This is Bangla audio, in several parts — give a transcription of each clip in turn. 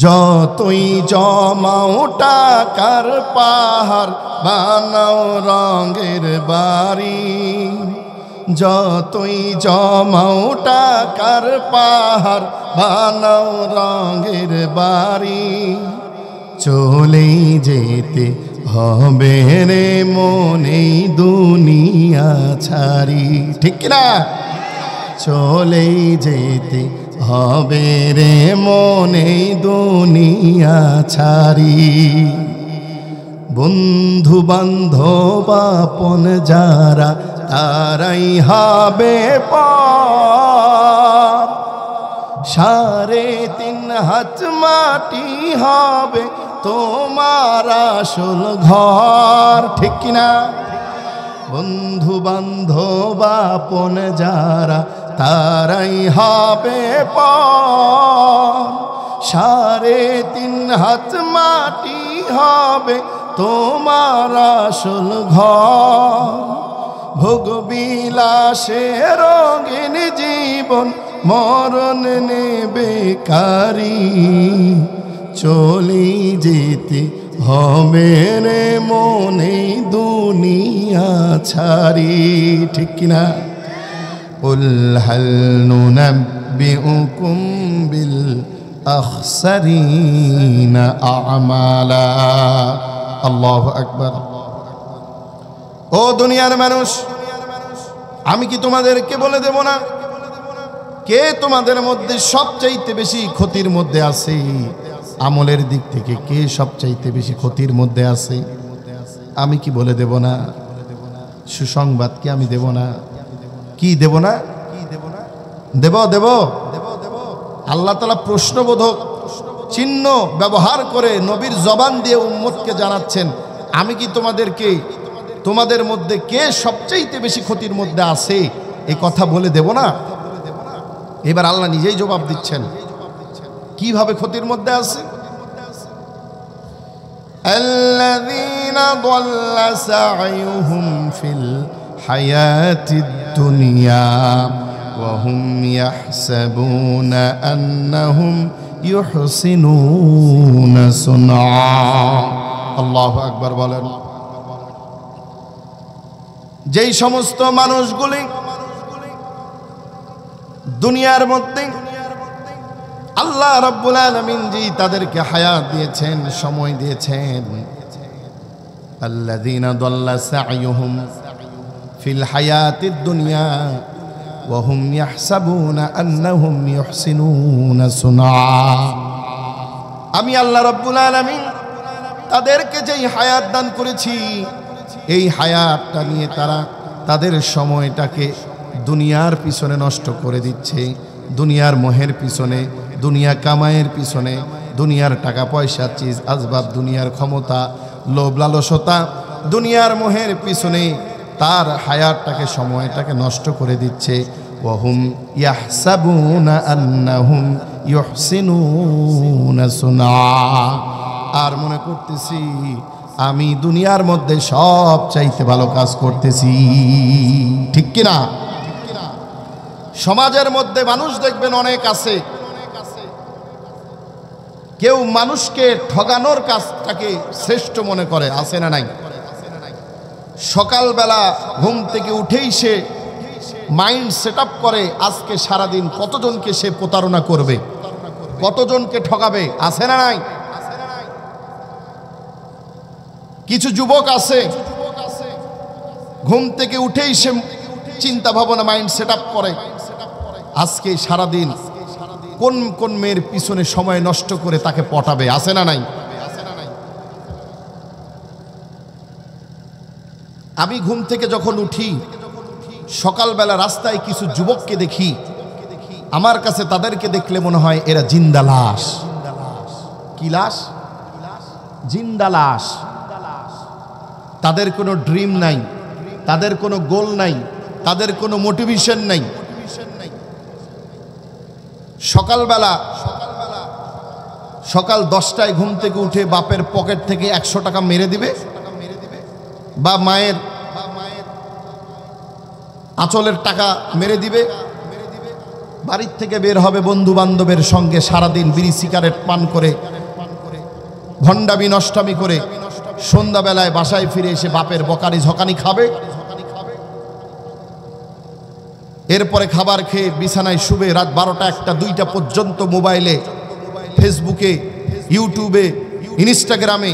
যতই জমাও টাকার পাহাড় বানাও রঙের বাড়ি, যতই জমাও টাকার পাহাড় বানাও রঙের বাড়ি, চলে যেতে হবে রে মনে দুনিয়া ছাড়ি। ঠিক না? চলে যেতে হবে রে মনে দুনিয়া ছাড়ি। বন্ধু বান্ধব আপন যারা তারাই হবে পর, 3.5 হাত মাটি হবে তোমার আসল ঘর। ঠিক কিনা? বন্ধু বান্ধব আপন যারা তারাই হবে পর, 3.5 হাত মাটি হবে তোমার আসল ঘর। ভোগ বিলাসে রঙিন জীবন মরণ নেবে কারি, চলে যেতে হবে রে মনে দুনিয়া ছাড়ি। ঠিক কিনা? কুল হাল নুনাব্বিউকুম বিল আখসারিনা আমালা। আল্লাহু আকবার। ও দুনিয়ার মানুষ, আমি কি তোমাদেরকে বলে দেব না কে তোমাদের মধ্যে সবচাইতে বেশি ক্ষতির মধ্যে আছে? আমলের দিক থেকে কে সবচাইতে বেশি ক্ষতির মধ্যে আছে? আমি কি বলে দেব না? সুসংবাদ কি আমি দেব না? কি দেব না? দেব দেব। আল্লাহ তাআলা প্রশ্নবোধক চিহ্ন ব্যবহার করে নবীর জবান দিয়ে উম্মতকে জানাচ্ছেন, আমি কি তোমাদেরকে তোমাদের মধ্যে কে সবচাইতে বেশি ক্ষতির মধ্যে আছে এই কথা বলে দেব না? এবার আল্লাহ নিজেই জবাব দিচ্ছেন কিভাবে ক্ষতির মধ্যে আছে। আল্লাযীনা দাল্লা সা'য়ুহুম ফিল হায়াতিদ দুনিয়া ওয়া হুম ইয়াহসাবুনা আন্নাহুম ইউহসিনুনা সুনআ। আল্লাহু আকবার বলেন। যেই সমস্ত মানুষগুলি দুনিয়ার মধ্যে আল্লাহ রাব্বুল আলামিন জি তাদেরকে হায়াত দিয়েছেন, সময় দিয়েছেন, আল্লাযীনা দাল্লা সা'য়ুহুম ফিল হায়াতিদ দুনিয়া ওয়া হুম ইয়াহসাবুনা আন্নাহুম ইউহসিনুনা সুনআ। আমি আল্লাহ রাব্বুল আলামিন তাদেরকে যেই হায়াত দান করেছি, এই হায়াতটা নিয়ে তারা তাদের সময়টাকে দুনিয়ার পিছনে নষ্ট করে দিচ্ছে, দুনিয়ার মোহের পিছনে, দুনিয়া কামাইয়ের পিছনে, দুনিয়ার টাকা পয়সা, চিজ আসবাব, দুনিয়ার ক্ষমতা, লোভ লালসতা, দুনিয়ার মোহের পিছনে তার হায়াতটাকে, সময়টাকে নষ্ট করে দিচ্ছে। ওয়াহুম ইয়াহসাবুনা আন্নাহুম ইউহসিনুনা সুনআ। আর মনে করতেছি আমি দুনিয়ার মধ্যে সব চাইতে ভালো কাজ করতেছি। ঠিক কিনা? সমাজের মধ্যে মানুষ দেখবেন অনেক আছে, কেউ মানুষকে ঠগানোর কাজটাকে শ্রেষ্ঠ মনে করে, আছে না নাই? সকালবেলা ঘুম থেকে উঠেই সে মাইন্ড সেট আপ করে আজকে সারাদিন কতজনকে সে প্রতারণা করবে, কতজনকে ঠগাবে, আছে না নাই? কিছু যুবক আছে ঘুম থেকে উঠেই সে চিন্তা ভাবনা মাইন্ড সেট আপ করে আজকে সারাদিন কোন কোন মেয়ের পিছনে সময় নষ্ট করে তাকে পটাবে, আছে না নাই? আমি ঘুম থেকে যখন উঠি সকালবেলা রাস্তায় কিছু যুবককে দেখি, আমার কাছে তাদেরকে দেখলে মনে হয় এরা জিন্দা লাশ। কি লাশ? জিন্দা লাশ। তাদের কোনো ড্রিম নাই, তাদের কোনো গোল নাই, তাদের কোনো মোটিভেশন নাই। সকালবেলা সকাল 10টায় ঘুম থেকে উঠে বাপের পকেট থেকে 100 টাকা মেরে দিবে, বা মায়ের আঁচলের টাকা মেরে দিবে, বাড়ির থেকে বের হবে বন্ধু বান্ধবের সঙ্গে, সারাদিন বিড়ি সিগারেট পান করে ভণ্ডামি নষ্টামি করে সন্ধ্যাবেলায় বাসায় ফিরে এসে বাপের বকানি ঝকানি খাবে। এরপরে খাবার খেয়ে বিছানায় শুবে রাত 12টা 1টা 2টা পর্যন্ত মোবাইলে, ফেসবুকে, ইউটিউবে, ইনস্টাগ্রামে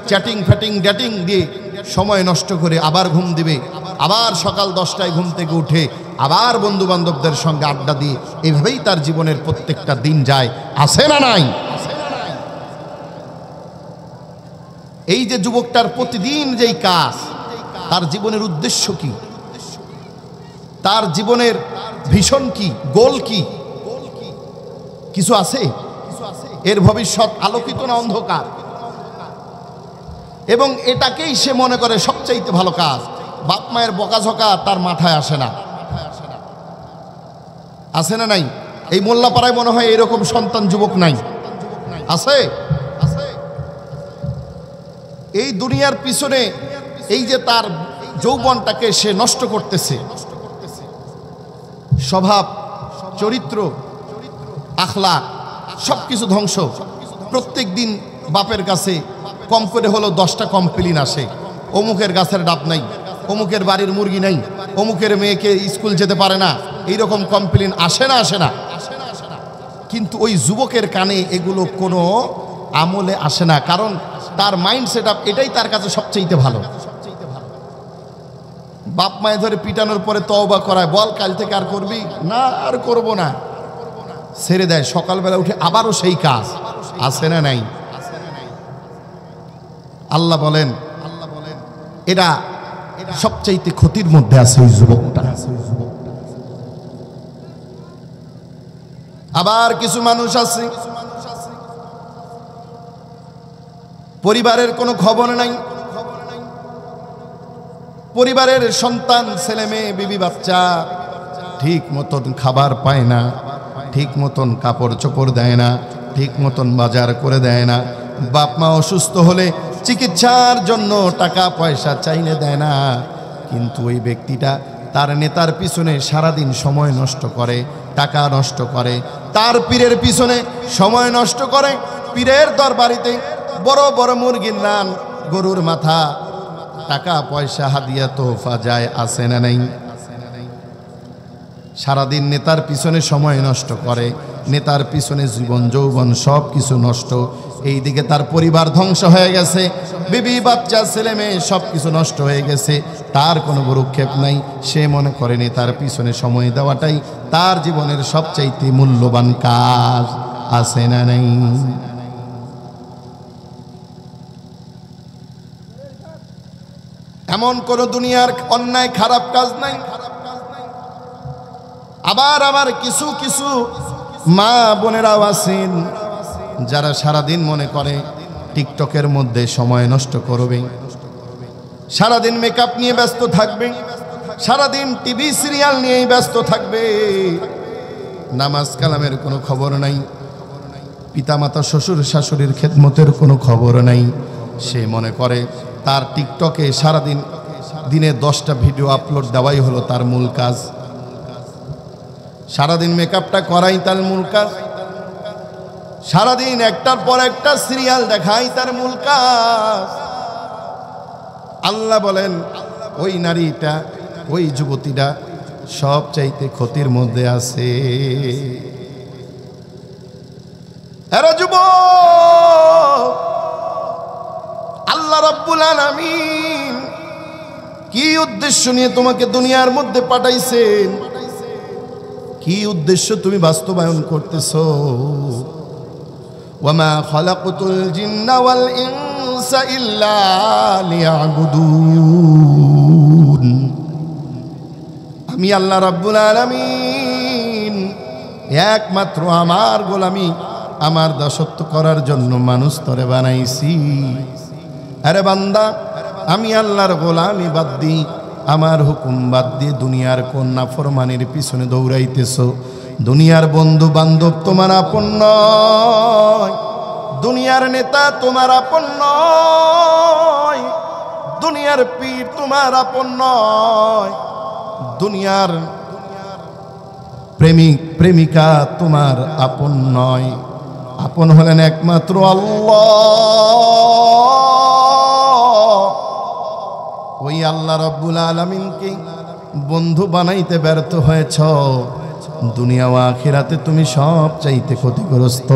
চ্যাটিং ফ্যাটিং ডেটিং দিয়ে সময় নষ্ট করে আবার ঘুম দিবে। আবার সকাল 10টায় ঘুম থেকে উঠে আবার বন্ধু বান্ধবদের সঙ্গে আড্ডা দিয়ে এভাবেই তার জীবনের প্রত্যেকটা দিন যায়। আছে না নাই? এই যে যুবকটার প্রতিদিন যেই কাজ, তার জীবনের উদ্দেশ্য কি, তার জীবনের ভিশন কি, গোল কি, কিছু আছে? এর ভবিষ্যৎ আলোকিত না অন্ধকার? এবং এটাকেই সে মনে করে সবচাইতে ভালো কাজ। বাপ মায়ের বকাঝকা তার মাথায় আসে না। আছে না নাই? এই মোল্লাপাড়ায় মনে হয় এরকম সন্তান যুবক নাই? আছে? এই দুনিয়ার পিছনে এই যে তার যৌবনটাকে সে নষ্ট করতেছে, স্বভাব, চরিত্র, আখলাক সবকিছু ধ্বংস। প্রত্যেক দিন বাপের কাছে কম করে হলো 10টা কমপ্লেইন আসে। অমুকের গাছের ডাব নাই, অমুকের বাড়ির মুরগি নাই, অমুকের মেয়েকে স্কুল যেতে পারে না, এইরকম কমপ্লেইন আসে না? আসে না? কিন্তু ওই যুবকের কানে এগুলো কোনো আমলে আসে না, কারণ তার মাইন্ড সেট আপ এটাই তার কাছে সবচেয়ে ভালো। বাপ মায়ে ধরে পিটানোর পরে তওবা করায়, বল কাল থেকে আর করবি না? আর করব না, ছেড়ে দেয়। সকালবেলা উঠে আবারও সেই কাজ। আছে না নাই? আল্লাহ বলেন এটা সবচাইতে ক্ষতির মধ্যে আছে ওই যুবকটা। আবার কিছু মানুষ আছে পরিবারের কোনো খবর নাই, পরিবারের সন্তান, ছেলে মেয়ে, বিবি বাচ্চা ঠিক মতন খাবার পায় না, ঠিক মতন কাপড় চোপড় দেয় না, ঠিক মতন বাজার করে দেয় না। বাপ মা অসুস্থ হলে চিকিৎসার জন্য টাকা পয়সা চাইলে দেয় না। কিন্তু ওই ব্যক্তিটা তার নেতার পিছনে সারাদিন সময় নষ্ট করে, টাকা নষ্ট করে, তার পীরের পিছনে সময় নষ্ট করে। পীরের দরবারিতে বড় বড় মুরগির রান, গরুর মাথা, টাকা পয়সা, হাদিয়া, তোহফা যায়। আছে না নাই? সারাদিন নেতার পিছনে সময় নষ্ট করে, নেতার পিছনে জীবন যৌবন সব কিছু নষ্ট। এইদিকে তার পরিবার ধ্বংস হয়ে গেছে, বিবি বাচ্চা ছেলে মেয়ে সব কিছু নষ্ট হয়ে গেছে। তার কোনো ভ্রুক্ষেপ নাই। সে মনে করে নেতার পিছনে সময় দেওয়াটাই তার জীবনের সবচাইতে মূল্যবান কাজ। আছে না নাই? এমন কোন দুনিয়ার অন্যায় খারাপ কাজ নাই। আবার আমার কিছু কিছু মা বোনেরাও আছেন যারা সারাদিন মনে করে টিকটকের মধ্যে সময় নষ্ট করবে, সারাদিন মেকআপ নিয়ে ব্যস্ত থাকবে, সারাদিন টিভি সিরিয়াল নিয়েই ব্যস্ত থাকবে। নামাজ কালামের কোনো খবর নাই, পিতামাতা শ্বশুর শাশুড়ির খেদমতের কোনো খবর নাই। সে মনে করে তার টিকটকে সারাদিন দিনে 10টা ভিডিও আপলোড দেওয়াই হলো তার মূল কাজ, সারাদিন মেকআপটা করাই তার মূল কাজ, সারাদিন একটার পর একটা সিরিয়াল দেখাই তার মূল কাজ। আল্লাহ বলেন ওই নারীটা, ওই যুবতীটা সব চাইতে ক্ষতির মধ্যে আছে। আরে যুবক, আল্লাহ রাব্বুল আলামিন কি উদ্দেশ্য নিয়ে তোমাকে দুনিয়ার মধ্যে পাঠাইছেন, কি উদ্দেশ্য তুমি বাস্তবায়ন করতেছো? ওয়ামা খালাকতুল জিন্না ওয়াল ইনসা ইল্লা লিয়াবুদুন। আমি আল্লাহ রাব্বুল আলামিন একমাত্র আমার গোলামি, আমার দাসত্ব করার জন্য মানুষ তরে বানাইছি। আরে বান্দা, আমি আল্লাহর গোলামি বাদ দি, আমার হুকুম বাদ দিয়ে দুনিয়ার কোন নাফরমানির পিছনে দৌড়াইতেছো? দুনিয়ার বন্ধু বান্ধব তোমার আপন নয়, দুনিয়ার নেতা তোমার আপন নয়, দুনিয়ার পীর তোমার আপন নয়, দুনিয়ার প্রেমিক প্রেমিকা তোমার আপন নয়, আপন হলেন একমাত্র আল্লাহ। ওই আল্লাহ রাব্বুল আলামিনকে বন্ধু বানাইতে ব্যর্থ হয়েছ, দুনিয়া ও আখিরাতে তুমি সব চাইতে ক্ষতিগ্রস্ত।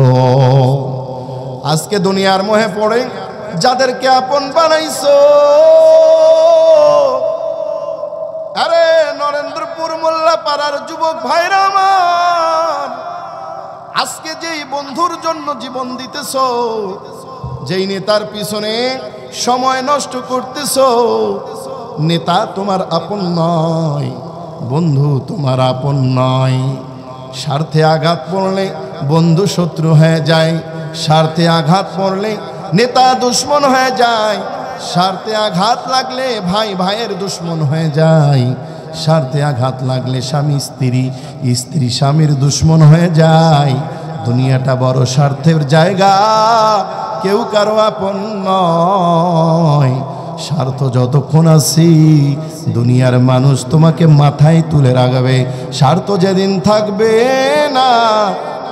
আজকে দুনিয়ার মোহে পড়ে যাদেরকে আপন বানাইছো, আরে নরেন্দ্রপুর মোল্লাপাড়ার যুবক ভাইরা আমার, আজকে যেই বন্ধুর জন্য জীবন দিতেছো, যেই নেতার পিছনে সময় নষ্ট করতেছো, নেতা তোমার আপন নয়, বন্ধু তোমার আপন নয়। স্বার্থে আঘাত পড়লে বন্ধু শত্রু হয়ে যায়, স্বার্থে আঘাত পড়লে নেতা দুশ্মন হয়ে যায়, স্বার্থে আঘাত লাগলে ভাই ভাইয়ের দুশ্মন হয়ে যায়, স্বার্থে আঘাত লাগলে স্বামী স্ত্রী, স্ত্রী স্বামীর দুশ্মন হয়ে যায়। দুনিয়াটা বড় স্বার্থের জায়গা, কেউ কারো আপন নয়। স্বার্থ যতক্ষণ আছি দুনিয়ার মানুষ তোমাকে মাথায় তুলে রাখবে, স্বার্থ যেদিন থাকবে না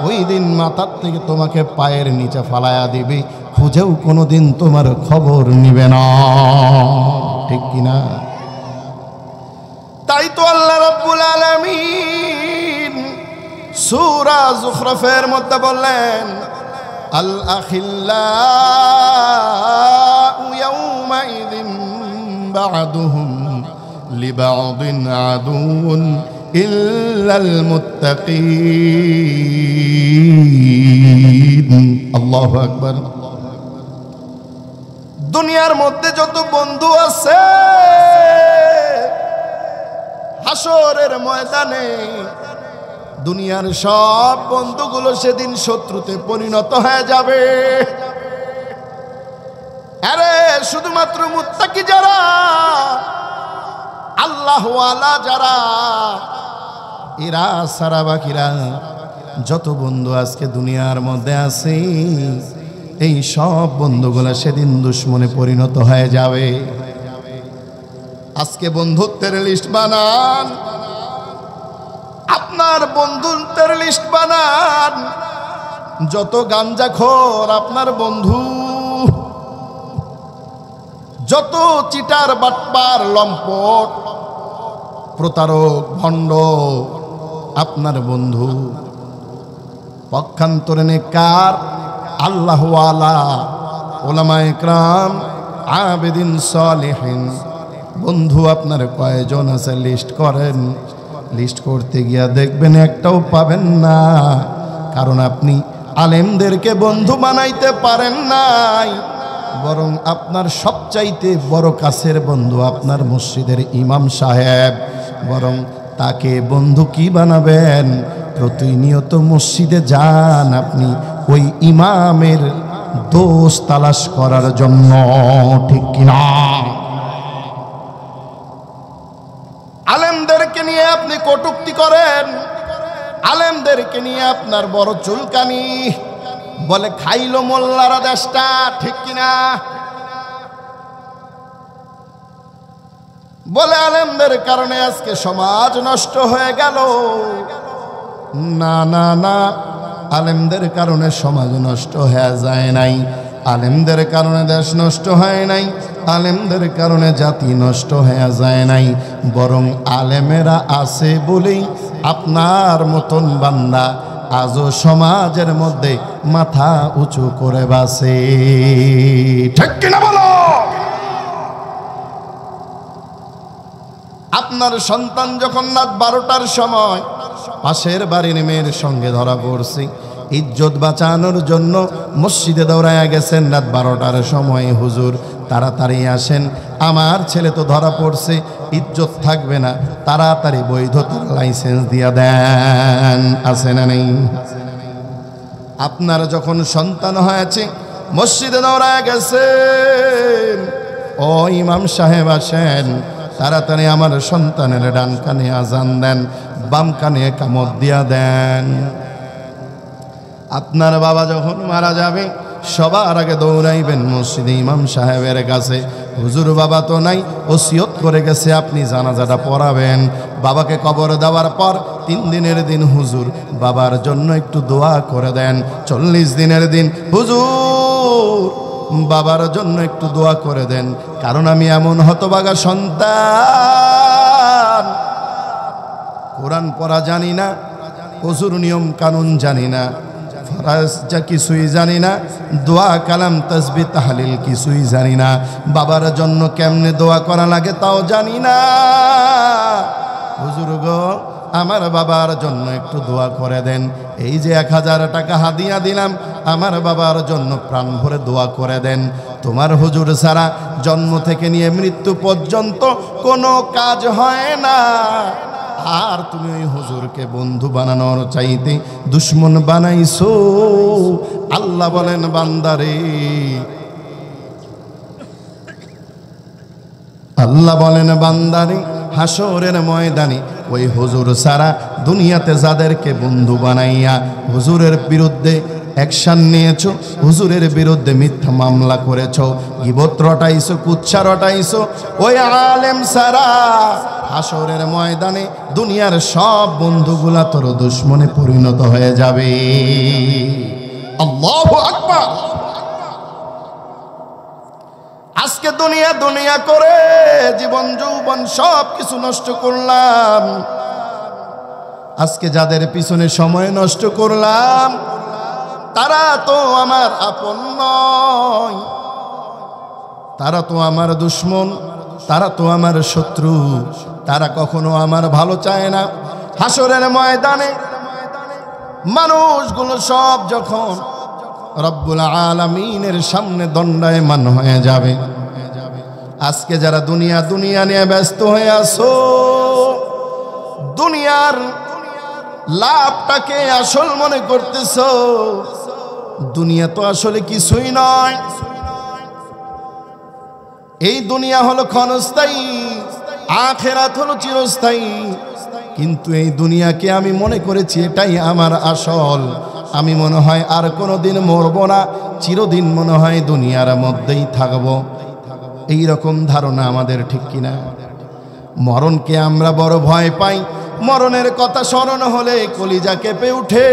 ওই দিন মাথার থেকে তোমাকে পায়ের নিচে ফালায়া দিবে, খুঁজেও কোনোদিন তোমার খবর নিবে না, ঠিক কিনা? তাই তো আল্লাহ রাব্বুল আলামিন সূরা যুখরুফের মধ্যে বললেন, আল আখিল্লাউ ইয়াউমাইযিন বা'দুহুম লিবা'দিন আদুউন ইল্লাল মুত্তাকিন। আল্লাহু আকবার। দুনিয়ার মধ্যে যত বন্ধু আছে, হাসরের ময়দানে দুনিয়ার সব বন্ধুগুলো সেদিন শত্রুতে পরিণত হয়ে যাবে। আরে শুধুমাত্র মুত্তাকি যারা, আল্লাহওয়ালা যারা, এরা সারা বাকিরা যত বন্ধু আজকে দুনিয়ার মধ্যে আছে, এই সব বন্ধুগুলো সেদিন দুশ্মনে পরিণত হয়ে যাবে। আজকে বন্ধুত্বের লিস্ট বানান, আপনার বন্ধুত্বের লিস্ট বানান। যত গাঞ্জাখোর আপনার বন্ধু, যত চিটার বাটপার লম্পট প্রতারক ভণ্ড আপনার বন্ধু। পক্ষান্তরে নেককার আল্লাহওয়ালা ওলামায়ে কেরাম আবেদিন সালেহিন বন্ধু আপনার কয়জন আছে লিস্ট করেন। লিস্ট করতে গিয়া দেখবেন একটাও পাবেন না, কারণ আপনি আলেমদেরকে বন্ধু বানাইতে পারেন নাই। বরং আপনার সবচাইতে বড় কাছের বন্ধু আপনার মসজিদের ইমাম সাহেব, বরং তাকে বন্ধু কি বানাবেন? প্রতিনিয়ত মসজিদে যান আপনি ওই ইমামের দোষ তালাশ করার জন্য, ঠিক কিনা? আলেমদেরকে নিয়ে আপনি কটূক্তি করেন, আলেমদেরকে নিয়ে আপনার বড় চুলকানি, বলে খাইলো মোল্লারা দেশটা, ঠিক কিনা? বলে আলেমদের কারণে আজকে সমাজ নষ্ট হয়ে গেল। না না না, আলেমদের কারণে সমাজ নষ্ট হয়ে যায় নাই, আলেমদের কারণে দেশ নষ্ট হয় নাই, আলেমদের কারণে জাতি নষ্ট হয়ে যায় নাই। বরং আলেমেরা আছে বলেই আপনার মতন বান্দা আজও সমাজের মধ্যে মাথা উঁচু করে বাসে, ঠিক কিনা বলো? আপনার সন্তান যখন রাত 12টার সময় পাশের বাড়ির মেয়ের সঙ্গে ধরা পড়ছে, ইজ্জত বাঁচানোর জন্য মসজিদে দৌড়ায়া গেছেন রাত 12টার সময়, হুজুর তাড়াতাড়ি আসেন, আমার ছেলে তো ধরা পড়ছে, ইজ্জত থাকবে না, তাড়াতাড়ি বৈধতার লাইসেন্স দিয়া দেন। আছে না নেই? আপনার যখন সন্তান হয়েছে মসজিদে দৌড়ায়া গেছেন, ও ইমাম সাহেব আসেন, তাড়াতাড়ি আমার সন্তানের ডান কানে আজান দেন, বাম কানে কামত দিয়া দেন। আপনার বাবা যখন মারা যাবে সবার আগে দৌড়াইবেন মসজিদে ইমাম সাহেবের কাছে। হুজুর বাবা তো নাই, ওসিয়ত করে গেছে আপনি জানাজাটা পড়াবেন। বাবাকে কবর দেওয়ার পর 3 দিনের দিন হুজুর বাবার জন্য একটু দোয়া করে দেন। 40 দিনের দিন হুজুর বাবার জন্য একটু দোয়া করে দেন, কারণ আমি এমন হতভাগা সন্তান, কোরআন পড়া জানি না, ওযুর নিয়ম কানুন জানি না, ফরজ যা কিছুই জানি না, দোয়া কালাম তাসবিহ তাহলিল কিছুই জানি না, বাবার জন্য কেমনে দোয়া করা লাগে তাও জানি না। হুজুর গো, আমার বাবার জন্য একটু দোয়া করে দেন। এই যে 1000 টাকা হাদিয়া দিলাম, আমার বাবার জন্য প্রাণ ভরে দোয়া করে দেন। তোমার হুজুর ছাড়া জন্ম থেকে নিয়ে মৃত্যু পর্যন্ত কোনো কাজ হয় না, আর তুমি ওই হুজুরকে বন্ধু বানানোর চাইতে দুশ্মন বানাইছো। আল্লাহ বলেন বান্দারে, আল্লাহ বলেন বান্দারে, হাসরের ময়দানে ওই হুজুর সারা দুনিয়াতে যাদেরকে বন্ধু বানাইয়া হুজুরের বিরুদ্ধে অ্যাকশন নিয়েছো, হুজুরের বিরুদ্ধে মিথ্যা মামলা করেছো, গীবত রটাইছো, কুচ্ছা রটাইছো, ওই আলেম সারা হাসরের ময়দানে দুনিয়ার সব বন্ধুগুলা তোর দুশ্মনে পরিণত হয়ে যাবে। আল্লাহু আকবার। আজকে দুনিয়া দুনিয়া করে জীবন যৌবন সব কিছু নষ্ট করলাম। আজকে যাদের পিছনে সময় নষ্ট করলাম তারা তো আমার আপন নয়, তারা তো আমার দুশ্মন, তারা তো আমার শত্রু, তারা কখনো আমার ভালো চায় না। হাসরের ময়দানে মানুষগুলো সব যখন রব্বুল আলামিনের সামনে দণ্ডায়মান হয়ে যাবে, আজকে যারা দুনিয়া দুনিয়া নিয়ে ব্যস্ত হয়ে আছো, দুনিয়ার লাভটাকে আসল মনে করতেছো, দুনিয়া তো আসলে কিছুই নয়। এই দুনিয়া হলো ক্ষণস্থায়ী, আখিরাত হলো চিরস্থায়ী। কিন্তু এই দুনিয়াকে আমি মনে করেছি এটাই আমার আসল। আমি মনে হয় আর কোনোদিন মরবো না, চিরদিন মনে হয় দুনিয়ার মধ্যেই থাকবো। এই রকম ধারণা আমাদের, ঠিক কিনা? মরণকে আমরা বড় ভয় পাই, মরণের কথা স্মরণ হলে কলিজা কেঁপে উঠে।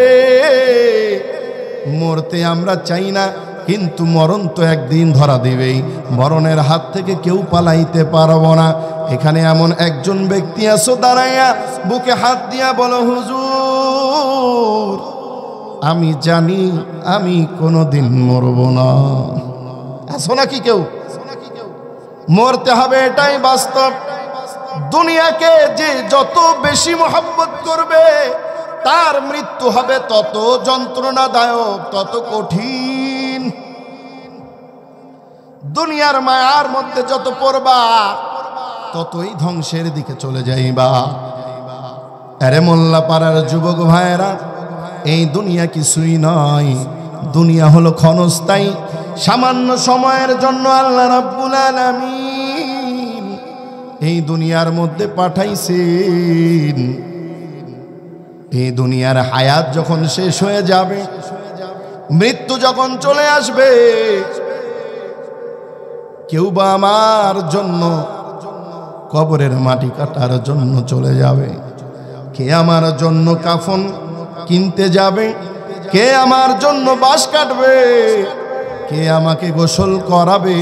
মরতে আমরা চাই না, কিন্তু মরণ তো একদিন ধরা দিবেই। মরণের হাত থেকে কেউ পালাইতে পারবো না। এখানে এমন একজন ব্যক্তি আছো দাঁড়াইয়া বুকে হাত দিয়া বলো, হুজুর আমি জানি আমি কোনোদিন মরব না। আছো নাকি কেউ? মরতে হবে, এটাই বাস্তব। দুনিয়াকে যে যত বেশি মহব্বত করবে তার মৃত্যু হবে তত যন্ত্রণাদায়ক, তত কঠিন। দুনিয়ার মায়ার মধ্যে যত পড়বা ততই ধ্বংসের দিকে চলে যাইবা। আরে মোল্লা পাড়ার যুবক ভাইয়েরা, এই দুনিয়া কিছুই নয়। দুনিয়া হলো ক্ষণস্থায়ী, সামান্য সময়ের জন্য আল্লাহ রাব্বুল আলামিন এই দুনিয়ার মধ্যে পাঠাইছেন। এই দুনিয়ার হায়াত যখন শেষ হয়ে যাবে, মৃত্যু যখন চলে আসবে, কেউ বা আমার জন্য কবরের মাটি কাটার জন্য চলে যাবে, কে আমার জন্য কাফন কিনতে যাবে, কে আমার জন্য বাঁশ কাটবে, কে আমাকে গোসল করাবে,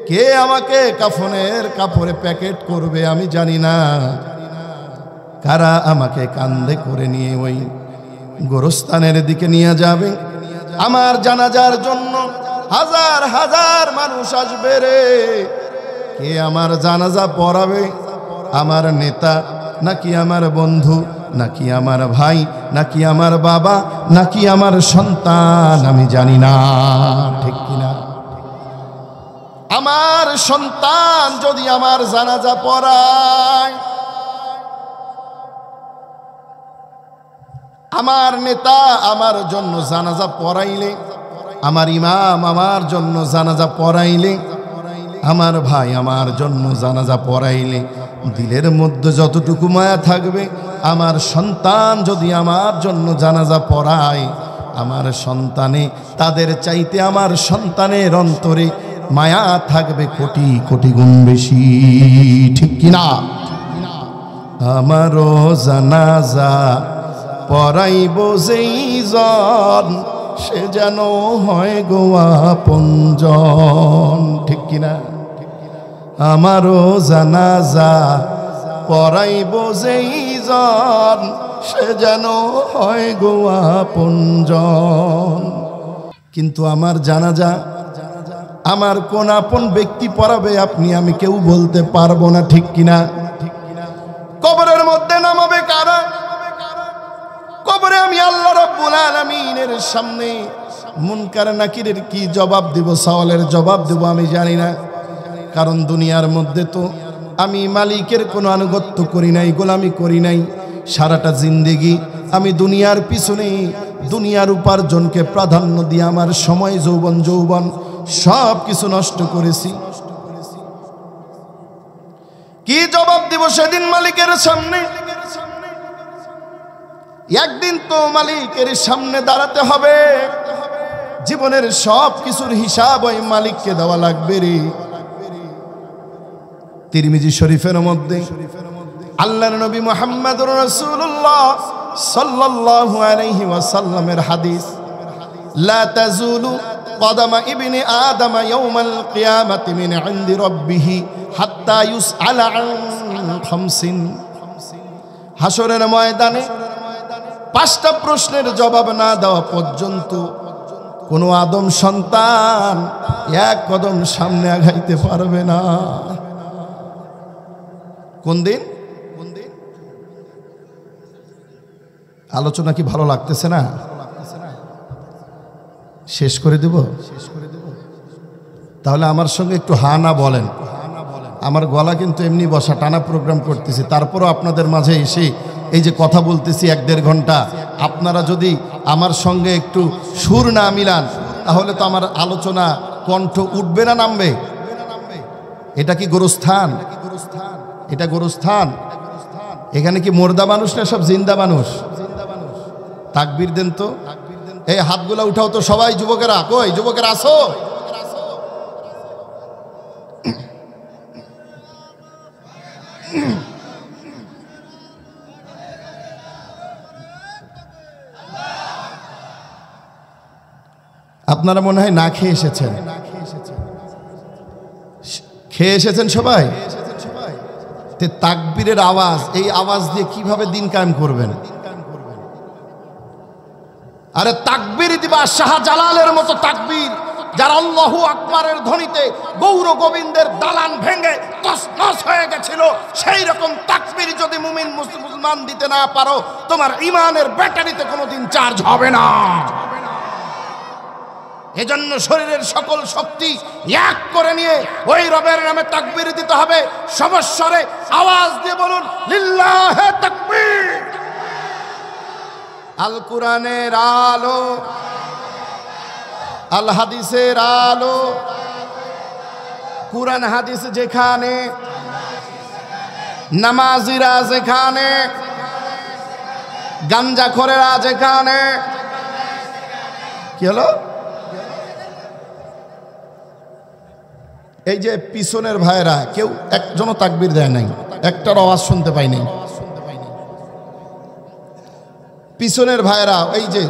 কে আমাকে কাফনের কাপড়ে প্যাকেট করবে আমি জানি না। কারা আমাকে কাঁধে করে নিয়ে ওই গোরস্থানের দিকে নিয়ে যাবে। আমার জানাজার জন্য হাজার হাজার মানুষ আসবে রে। কে আমার জানাজা পড়াবে? আমার নেতা নাকি আমার বন্ধু, নাকি আমার ভাই, নাকি আমার বাবা, নাকি আমার সন্তান? আমি জানি না, ঠিক কিনা? আমার সন্তান যদি আমার জানাজা পড়ায়, আমার নেতা আমার জন্য জানাজা পড়াইলে, আমার ইমাম আমার জন্য জানাজা পড়াইলে, আমার ভাই আমার জন্য জানাজা পড়াইলে, দিলের মধ্যে যতটুকু মায়া থাকবে, আমার সন্তান যদি আমার জন্য জানাজা পড়ায়, আমার সন্তানে তাদের চাইতে আমার সন্তানের অন্তরে মায়া থাকবে কোটি কোটি গুণ বেশি, ঠিক কিনা? আমারও জানাজা পড়াইব যেই জন, সে যেন হয় গো আপনজন, ঠিক কিনা? আমারও জানাজা পড়াইব যেই জন, সে যেন হয় গো আপনজন। কিন্তু আমার জানাজা আমার কোন আপন ব্যক্তি পড়াবে আপনি আমি কেউ বলতে পারবো না, ঠিক কিনা? কবরের মধ্যে নামাবে কারা? কবরে আমি আল্লাহ রাব্বুল আলামিনের সামনে মুনকার নাকিরের কি জবাব দিব, সওয়ালের জবাব দেব আমি জানি না। কারণ দুনিয়ার মধ্যে তো আমি মালিকের কোনো আনুগত্য করি নাই, গোলামি করি নাই। সারাটা জিন্দেগি আমি দুনিয়ার পিছনে, দুনিয়ার উপার্জনকে প্রাধান্য দিয়ে আমার সময় যৌবন সব কিছু নষ্ট করেছি। কি জবাব দিব সেদিন মালিকের সামনে? একদিন তো মালিকের সামনে দাঁড়াতে হবে, জীবনের সব কিছুর হিসাব ওই মালিককে দেওয়া লাগবে রে। তিরমিজি শরীফের মধ্যে আল্লাহর নবী মুহাম্মদুর রাসূলুল্লাহ সাল্লাল্লাহু আলাইহি ওয়াসাল্লামের হাদিস, লা তাজুলু কদামা ইবনি আদম ইয়াউমাল কিয়ামাতি মিন ইনদি রাব্বিহি হাত্তা ইউসআলা আন খামসিন। হাসরের ময়দানে 5টা প্রশ্নের জবাব না দেওয়া পর্যন্ত কোনো আদম সন্তান এক কদম সামনে আগাইতে পারবে না। কোন দিন? আলোচনা কি ভালো লাগতেছে না? শেষ করে দেব? তাহলে আমার সঙ্গে একটু হা না বলেন। আমার গলা কিন্তু এমনি বসা, টানা প্রোগ্রাম করতেছি, তারপরও আপনাদের মাঝে এসে এই যে কথা বলতেছি 1-1.5 ঘন্টা, আপনারা যদি আমার সঙ্গে একটু সুর না মিলান তাহলে তো আমার আলোচনা কণ্ঠ উঠবে না, নামবে? এটা কি গোরস্থান? এটা গোরস্থান? এখানে কি মুর্দা মানুষ না সব জিন্দা মানুষ? তাকবীর দেন তো, এই হাতগুলা উঠাও তো সবাই। যুবকেরা কই? যুবকেরা আসো। আপনারা মনে হয় না খেয়ে এসেছেন? খেয়ে এসেছেন সবাই? তে তাকবীরের আওয়াজ, এই আওয়াজ দিয়ে কিভাবে দিন কায়েম করবেন? আরে তাকবীর দিবা শাহজালালের মতো তাকবীর, যারা আল্লাহু আকবারের ধ্বনিতে গৌর গোবিন্দের দালান ভেঙে তছনছ হয়ে গেছিল, সেই রকম তাকবীর যদি মুমিন মুসলমান দিতে না পারো, তোমার ঈমানের ব্যাটারিতে কোনোদিন চার্জ হবে না। এজন্য শরীরের সকল শক্তি এক করে নিয়ে ওই রবের নামে তাকবীর দিতে হবে। সমস্বরে আওয়াজ দিয়ে বলুন, লিল্লাহে তাকবীর। আল কুরআনের আলো, আল হাদিসের আলো, কুরআন হাদিস যেখানে, নামাজিরা যেখানে, গাঞ্জাখোরেরা যেখানে। কি হলো? এই যে পিছনের ভাইরা কেউ একজনও তাকবীর দেয় নাই, একটার আওয়াজ শুনতে পাই নাই। পিছনের ভাইরা এই যে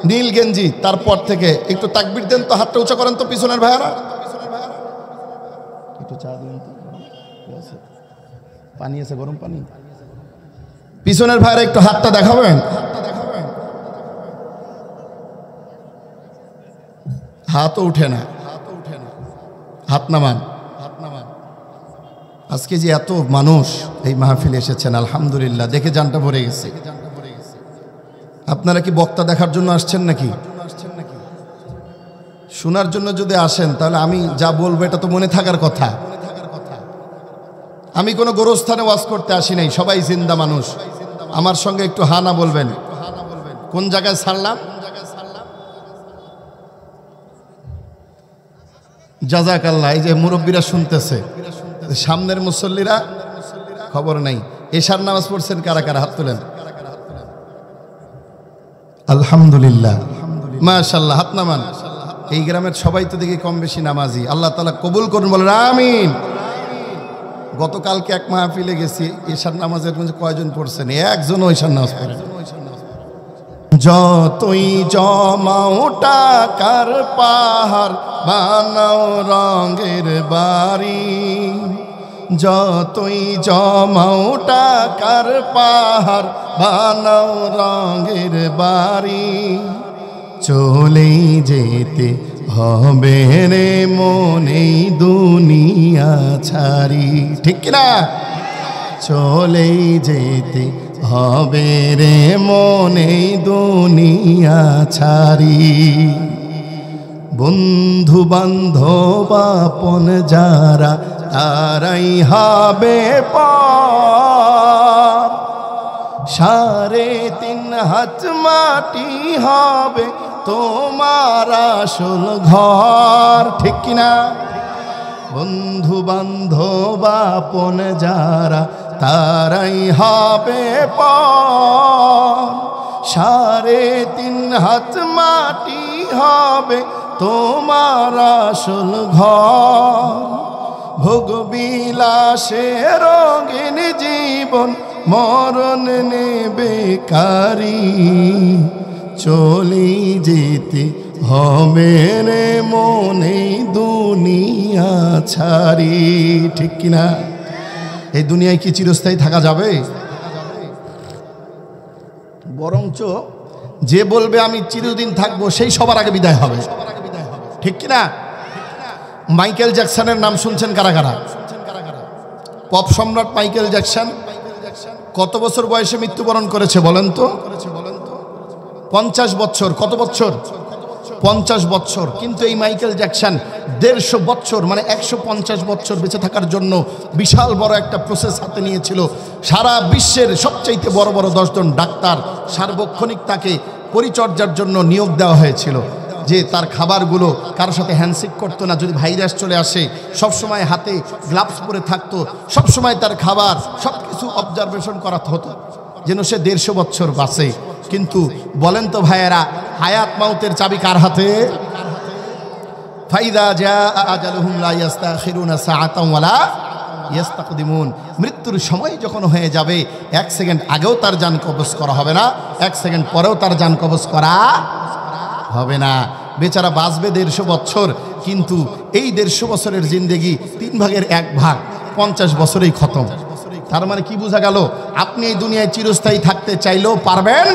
নীল গেঞ্জি, তারপর থেকে একটু তাকবীর দেন তো, হাতটা উঁচা করেন তো পিছনের ভাইরা। একটু চা দিন তো, পানি আছে, গরম পানি। পিছনের ভাইরা একটু হাতটা দেখাবেন। হাতও উঠে না, হাত নামান। আজকে যে এত মানুষ এই মাহফিলে এসেছেন, আলহামদুলিল্লাহ, দেখে জানটা ভরে গেছে। আপনারা কি বক্তা দেখার জন্য আসছেন নাকি? শোনার জন্য যদি আসেন তাহলে আমি যা বলবো এটা তো মনে থাকার কথা। আমি কোনো গোরস্থানে ওয়াজ করতে আসি নাই, সবাই জিন্দা মানুষ। আমার সঙ্গে একটু হা না বলবেন। কোন জায়গায় ছাড়লাম? জাযাকাল্লাহ। এই যে মুরব্বীরা শুনতেছে, সামনের মুসল্লিরা খবর নাই। এশার নামাজ পড়ছেন কারা কারা? হাত তোলেন। আলহামদুলিল্লাহ। মাশাআল্লাহ, হাত নামান। এই গ্রামের সবাই তো দেখি কম বেশি নামাজি, আল্লাহ তাআলা কবুল করুন, বলেন আমিন। গতকালকে এক মাহফিলে গেছি, ঈশার নামাজের মধ্যে কয়জন পড়ছেন? একজনও ঈশার নামাজ পড়েন। যতই জমাও টাকার পাহাড় বানাও রঙের বাড়ি, যতই জমাও টাকার পাহাড় বানাও রঙের বাড়ি, চলে যেতে হবে রে মনে দুনিয়া ছাড়ি, ঠিক কিনা? চলে যেতে হবে রে মনে দুনিয়া ছাড়ি, বন্ধু বান্ধব আপন যারা তারাই হবে পর, 3.5 হাত মাটি হবে তোমার আসল ঘর, ঠিক কিনা? বন্ধু বান্ধব আপন যারা তারাই হবে পর, 3.5 হাত মাটি হবে তোমার আসল ঘর, ভোগ বিলাসে রঙিন জীবন মরণ নেবে কারি, চলে যেতে হবে রে মনে দুনিয়া ছাড়ি, ঠিক কিনা? এই দুনিয়ায় কি চিরস্থায়ী থাকা যাবে? বরঞ্চ যে বলবে আমি চিরদিন থাকবো সেই সবার আগে বিদায় হবে, ঠিক কিনা? মাইকেল জ্যাকসনের নাম শুনছেন কারা কারা? পপ সম্রাট মাইকেল জ্যাকসন কত বছর বয়সে মৃত্যুবরণ করেছে বলেন তো? 50 বছর। কত বছর? 50 বছর। কিন্তু এই মাইকেল জ্যাকসন 150 বছর মানে 150 বছর বেঁচে থাকার জন্য বিশাল বড় একটা প্রসেস হাতে নিয়েছিল। সারা বিশ্বের সবচাইতে বড় বড় 10 জন ডাক্তার সার্বক্ষণিক তাকে পরিচর্যার জন্য নিয়োগ দেওয়া হয়েছিল, যে তার খাবারগুলো কারোর সাথে হ্যান্ডশেক করতো না, যদি ভাইরাস চলে আসে সবসময় হাতে গ্লাভস পরে থাকতো, সবসময় তার খাবার সব কিছু অবজারভেশন করা হতো যেন সে 150 বছর বাঁচে। কিন্তু বলেন তো ভাইয়েরা, হায়াত মাউতের চাবি কার হাতে? ফাইদা জা আজালুহুম লা ইস্তাখিরুনা সাআতান ওয়ালা ইস্তাকদিমুন। মৃত্যুর সময় যখন হয়ে যাবে 1 সেকেন্ড আগেও তার জান কবজ করা হবে না, 1 সেকেন্ড পরেও তার জান কবজ করা হবে না। বেচারা বাঁচবে 150 বছর, কিন্তু এই 150 বছরের জিন্দেগি 3 ভাগের 1 ভাগ 50 বছরেই খতম। তার মানে কি বোঝা গেল? আপনি এই দুনিয়ায় চিরস্থায়ী থাকতে চাইলেও পারবেন।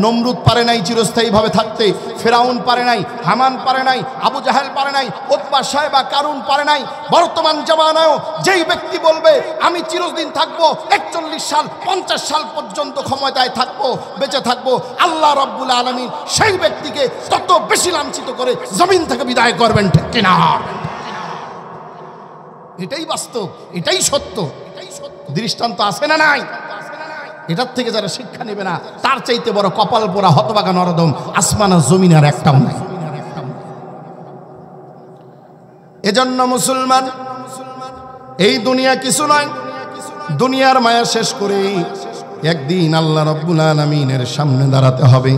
নমরুদ পারে নাই চিরস্থায়ীভাবে থাকতে, ফেরাউন পারে নাই, হামান পারে নাই, আবু জাহেল পারে নাই, উতবা সাহেবা কারুন পারে নাই। বর্তমান জামানায়ও যেই ব্যক্তি বলবে আমি চিরদিন থাকবো, 41 সাল 50 সাল পর্যন্ত ক্ষমতায় থাকবো, বেঁচে থাকবো, আল্লাহ রাব্বুল আলামিন সেই ব্যক্তিকে তত বেশি লাঞ্ছিত করে জমিন থেকে বিদায় করবেন, ঠিক কিনা? এটাই বাস্তব, এটাই সত্য। দৃষ্টান্ত আছে না নাই? এটার থেকে যারা শিক্ষা নেবে না তার চাইতে বড় কপাল পোড়া হতভাগা নরদম আসমান আর জমিন আর একটাও নাই। এজন্য মুসলমান, এই দুনিয়া কিছু নয়, দুনিয়ার মায়া শেষ করে একদিন আল্লাহ রাব্বুল আলামিনের সামনে দাঁড়াতে হবে।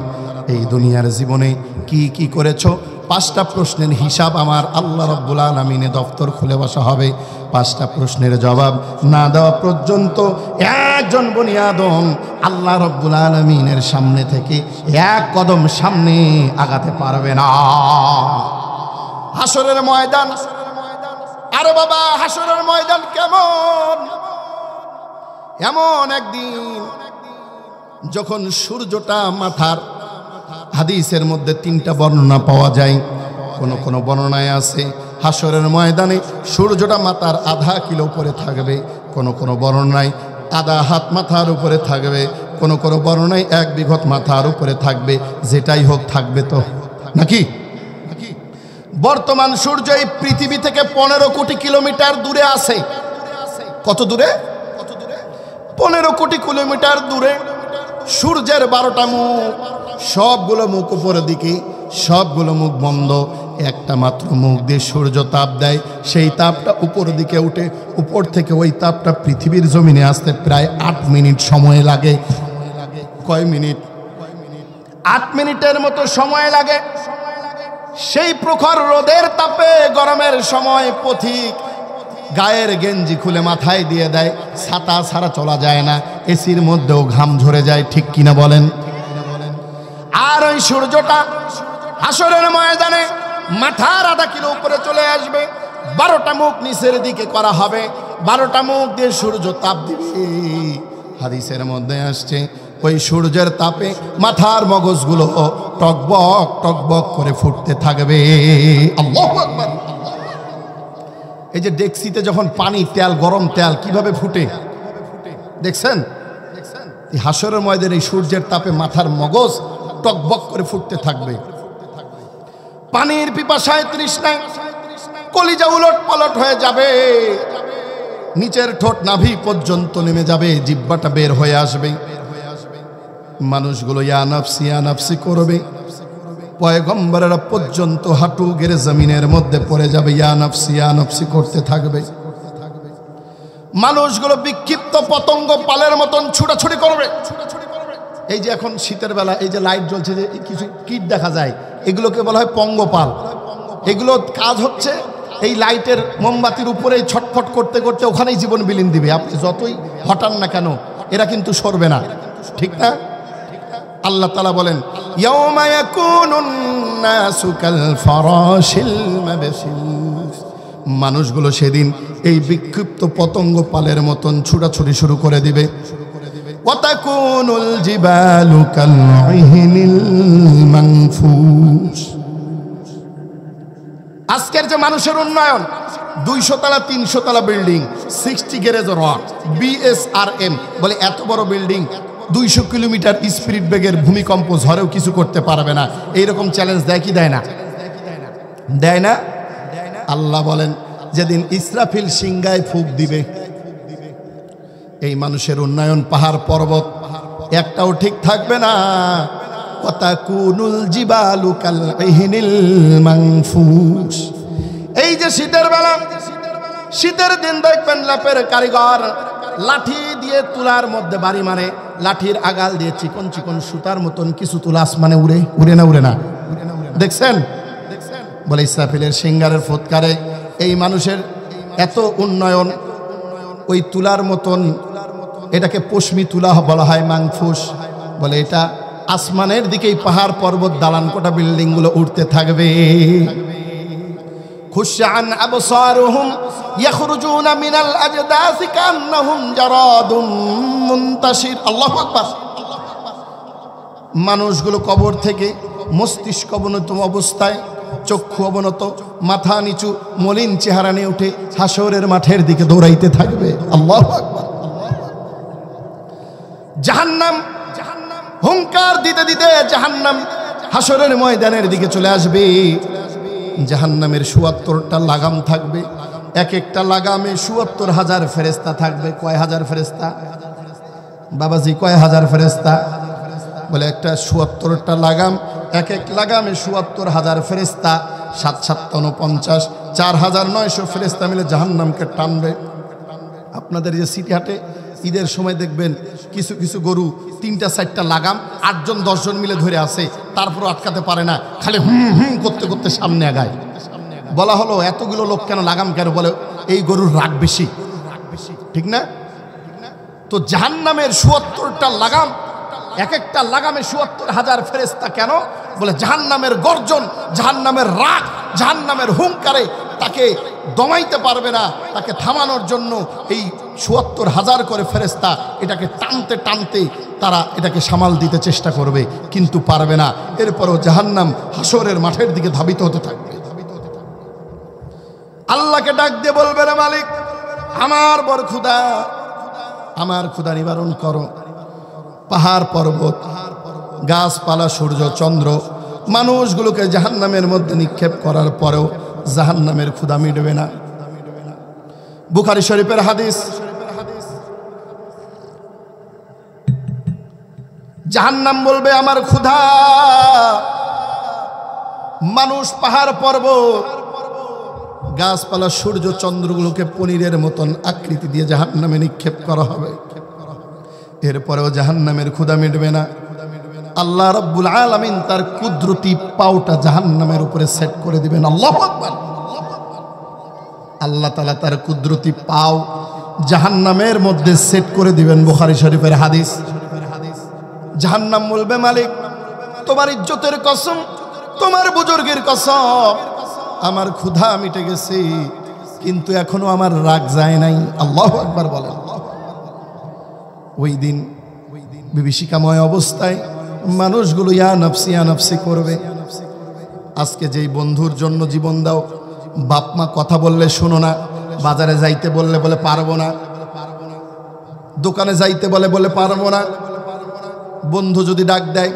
এই দুনিয়ার জীবনে কি কি করেছো 5টা প্রশ্নের হিসাব আমার আল্লাহ রাব্বুল আলামিনের দফতর খুলে বসা হবে। 5টা প্রশ্নের জবাব না দেওয়া পর্যন্ত একজন বনি আদম আল্লাহ রাব্বুল আলামিনের সামনে থেকে 1 কদম সামনে আগাতে পারবে না। হাসরের ময়দান, আরে বাবা হাসরের ময়দান কেমন? এমন একদিন যখন সূর্যটা মাথার, হাদিসের মধ্যে 3টা বর্ণনা পাওয়া যায়। কোন বর্ণনায় আছে হাসরের ময়দানে সূর্যটা মাথার আধা কিলো উপরে থাকবে, কোন বর্ণনায় আধা হাত মাথার উপরে থাকবে, কোন বর্ণনায় 1 বিঘত মাথার উপরে থাকবে। যেটাই হোক থাকবে তো নাকি? বর্তমান সূর্য এই পৃথিবী থেকে 15 কোটি কিলোমিটার দূরে আছে। কত দূরে? 15 কোটি কিলোমিটার দূরে। সূর্যের 12টা মুখ, সবগুলো মুখ উপরের দিকে, সবগুলো মুখ বন্ধ। একটা মাত্র মুখ দিয়ে সূর্য তাপ দেয়, সেই তাপটা উপরের দিকে উঠে, উপর থেকে ওই তাপটা পৃথিবীর জমিনে আসতে প্রায় 8 মিনিট সময় লাগে। কয় মিনিট? 8 মিনিটের মতো সময় লাগে। সেই প্রখর রোদের তাপে গরমের সময় পথিক গায়ের গেঞ্জি খুলে মাথায় দিয়ে দেয়, ছাতা ছাড়া চলা যায় না, এসির মধ্যেও ঘাম ঝরে যায়, ঠিক কিনা বলেন? আর ওই সূর্যটা হাসরের ময়দানে মাথার আধা কিলো উপরে চলে আসবে, 12টা মুখ নিচের দিকে করা হবে, 12টা মুখ দিয়ে সূর্য তাপ দিবে। হাদিসের মধ্যে আসছে ওই সূর্যের তাপে মাথার মগজগুলো টকবক টকবক করে ফুটতে থাকবে। আল্লাহু আকবার। এই যে ডেকসিতে যখন পানি, তেল, গরম তেল কিভাবে ফুটে দেখছেন? এই হাসরের ময়দানে এই সূর্যের তাপে মাথার মগজ টকবক করে ফুটতে থাকবে। পানির পিপাসায় তৃষ্ণায় কলিজা উলট পালট হয়ে যাবে, নিচের ঠোঁট নাভি পর্যন্ত নেমে যাবে, জিহ্বাটা বের হয়ে আসবে। মানুষগুলো ইয়া নাফসি করবে, পয়গম্বরেরা পর্যন্ত হাঁটু গেড়ে জমিনের মধ্যে পড়ে যাবে, ইয়া নাফসি করতে থাকবে। মানুষগুলো বিক্ষিপ্ত পতঙ্গ পালের মতন ছুটাছুটি করবে। এই যে এখন শীতের বেলা এই যে লাইট জ্বলছে, যে কিছু কীট দেখা যায়, এগুলোকে বলা হয় পঙ্গপাল। এগুলো কাজ হচ্ছে এই লাইটের মোমবাতির উপরে ছটফট করতে করতে ওখানেই জীবন বিলীন দিবে। আপনি যতই হটান না কেন এরা কিন্তু সরবে না, ঠিক না? আল্লাহ তাআলা বলেন, ইয়াউমা ইয়াকুনুন নাসু কাল ফারাশিল মাবসুস। মানুষগুলো সেদিন এই বিক্ষিপ্ত পতঙ্গ পালের মতন ছুটাছুটি শুরু করে দিবে। ওয়া তাকুনুল জিবালু কাল ইহনিল মানফুস। আজকের যে মানুষের উন্নয়ন, 200 তলা 300 তলা বিল্ডিং, 60 গ্যারেজ রড, BSRM বলে এত বড় বিল্ডিং, 200 কিলোমিটার স্পিরিট বেগের ভূমিকম্প ঝড়েও কিছু করতে পারবে না, এইরকম চ্যালেঞ্জ দেয় কি দেয় না? দেয় না? আল্লাহ বলেন যেদিন ইসরাফিল সিংগায় ফুঁক দিবে, এই মানুষের উন্নয়ন পাহাড় পর্বত একটাও ঠিক থাকবে না। ওয়াতাকুনুল জিবালু কাল ইহনিল মানফুস। এই যে শীতের বেলা, শীতের দিন দেখবেন ল্যাপের কারিগর লাঠি দিয়ে তুলার মধ্যে বাড়ি মারে, লাঠির আগাল দিয়ে চিকন চিকন সুতার মতন কিছু তুলা আসমানে উড়ে, উড়ে না উড়ে না? দেখছেন? বলে ইসরাফিলের সিঙ্গারের ফুৎকারে এই মানুষের এত উন্নয়ন, ওই তুলার মতন, এটাকে পশমি তুলা বলা হয়, মানফুস বলে। এটা আসমানের দিকেই পাহাড় পর্বত দালান কোটা বিল্ডিং গুলো উঠতে থাকবে। খুশআন আবসারুহুম ইয়াখরুজুনা মিনাল আজদাসি কান্নাহুম জারাদুম মুনতাশির। আল্লাহু আকবার। মানুষগুলো কবর থেকে মস্তিষ্ক অবনত অবস্থায়, চক্ষু অবনত, মাথা নিচু, মলিন চেহারা নিয়ে উঠে হাসরের মাঠের দিকে দৌড়াইতে থাকবে। আল্লাহু আকবার। জাহান্নাম হুঙ্কার দিতে দিতে জাহান্নাম হাসরের ময়দানের দিকে চলে আসবে। জাহান্নামের ৭৪টা লাগাম থাকবে, এক একটা লাগামে ৭৪,০০০ ফেরেশতা থাকবে। কয় হাজার ফেরেশতা বাবাজি? কয় হাজার ফেরেশতা? বলে একটা ৭৪টা লাগাম, এক এক লাগামে ৭৪,০০০ ফেরেশতা, ৭ ৭ ৪৯, ৪,৯০০ ফেরেশতা মিলে জাহান্নামকে টানবে। আপনাদের যে সিটি হাটে ঈদের সময় দেখবেন কিছু কিছু গরু ৩টা ৪টা লাগাম ৮ জন ১০ জন মিলে ধরে আসে, তারপরও আটকাতে পারে না, খালি হুম হুম করতে করতে সামনে আগায়। বলা হলো এতগুলো লোক কেন, লাগাম কেন? বলে এই গরুর রাগ বেশি, ঠিক না? তো জাহান্নামের ৭৪টা লাগাম, এক একটা লাগামে ৭৪,০০০ ফেরেশতা কেন? বলে জাহান্নামের গর্জন, জাহান্নামের রাগ, জাহান্নামের হুঙ্কারে তাকে দমাইতে পারবে না। তাকে থামানোর জন্য এই ৭৪,০০০ করে ফেরেশতা এটাকে টানতে টানতে তারা এটাকে সামাল দিতে চেষ্টা করবে, কিন্তু পারবে না। এরপরও জাহান্নাম হাসরের মাঠের দিকে ধাবিত হতে থাকবে। আল্লাহকে ডাক দিয়ে বলবে, রে মালিক, আমার বড় ক্ষুধা, আমার ক্ষুধা নিবারণ করো। পাহাড় পর্বত, গাছপালা, সূর্য চন্দ্র মানুষগুলোকে জাহান্নামের মধ্যে নিক্ষেপ করার পরেও জাহান্নামের ক্ষুধা মিটবে না। বুখারী শরীফের হাদিস, জাহান্নাম বলবে আমার ক্ষুধা। মানুষ, পাহাড় পর্বত, গাছপালা, সূর্য চন্দ্রগুলোকে পনিরের মতন আকৃতি দিয়ে জাহান্নামে নিক্ষেপ করা হবে। এরপরেও জাহান্নামের ক্ষুধা মিটবে না। আল্লাহ রাব্বুল আলামিন তার কুদরতি পাওটা জাহান্নামের উপরে সেট করে দিবেন। আল্লাহু আকবার। আল্লাহ তাআলা তার কুদরতি পাও জাহান্নামের মধ্যে সেট করে দিবেন। বুখারী শরীফের হাদিস। জাহান্নাম বলবে, মালিক তোমার ইজ্জতের কসম, তোমার বুজুর্গের কসম, আমার ক্ষুধা মিটে গেছে, কিন্তু এখনো আমার রাগ যায় নাই। আল্লাহু আকবার বলেন। ওই দিন বিভীষিকাময় অবস্থায় মানুষগুলো ইয়া নফসি করবে। আজকে যেই বন্ধুর জন্য জীবন দাও, বাপ মা কথা বললে শোনো না, বাজারে যাইতে বললে বলে পারবো না, দোকানে যাইতে বলে পারবো না, বন্ধু যদি ডাক দেয়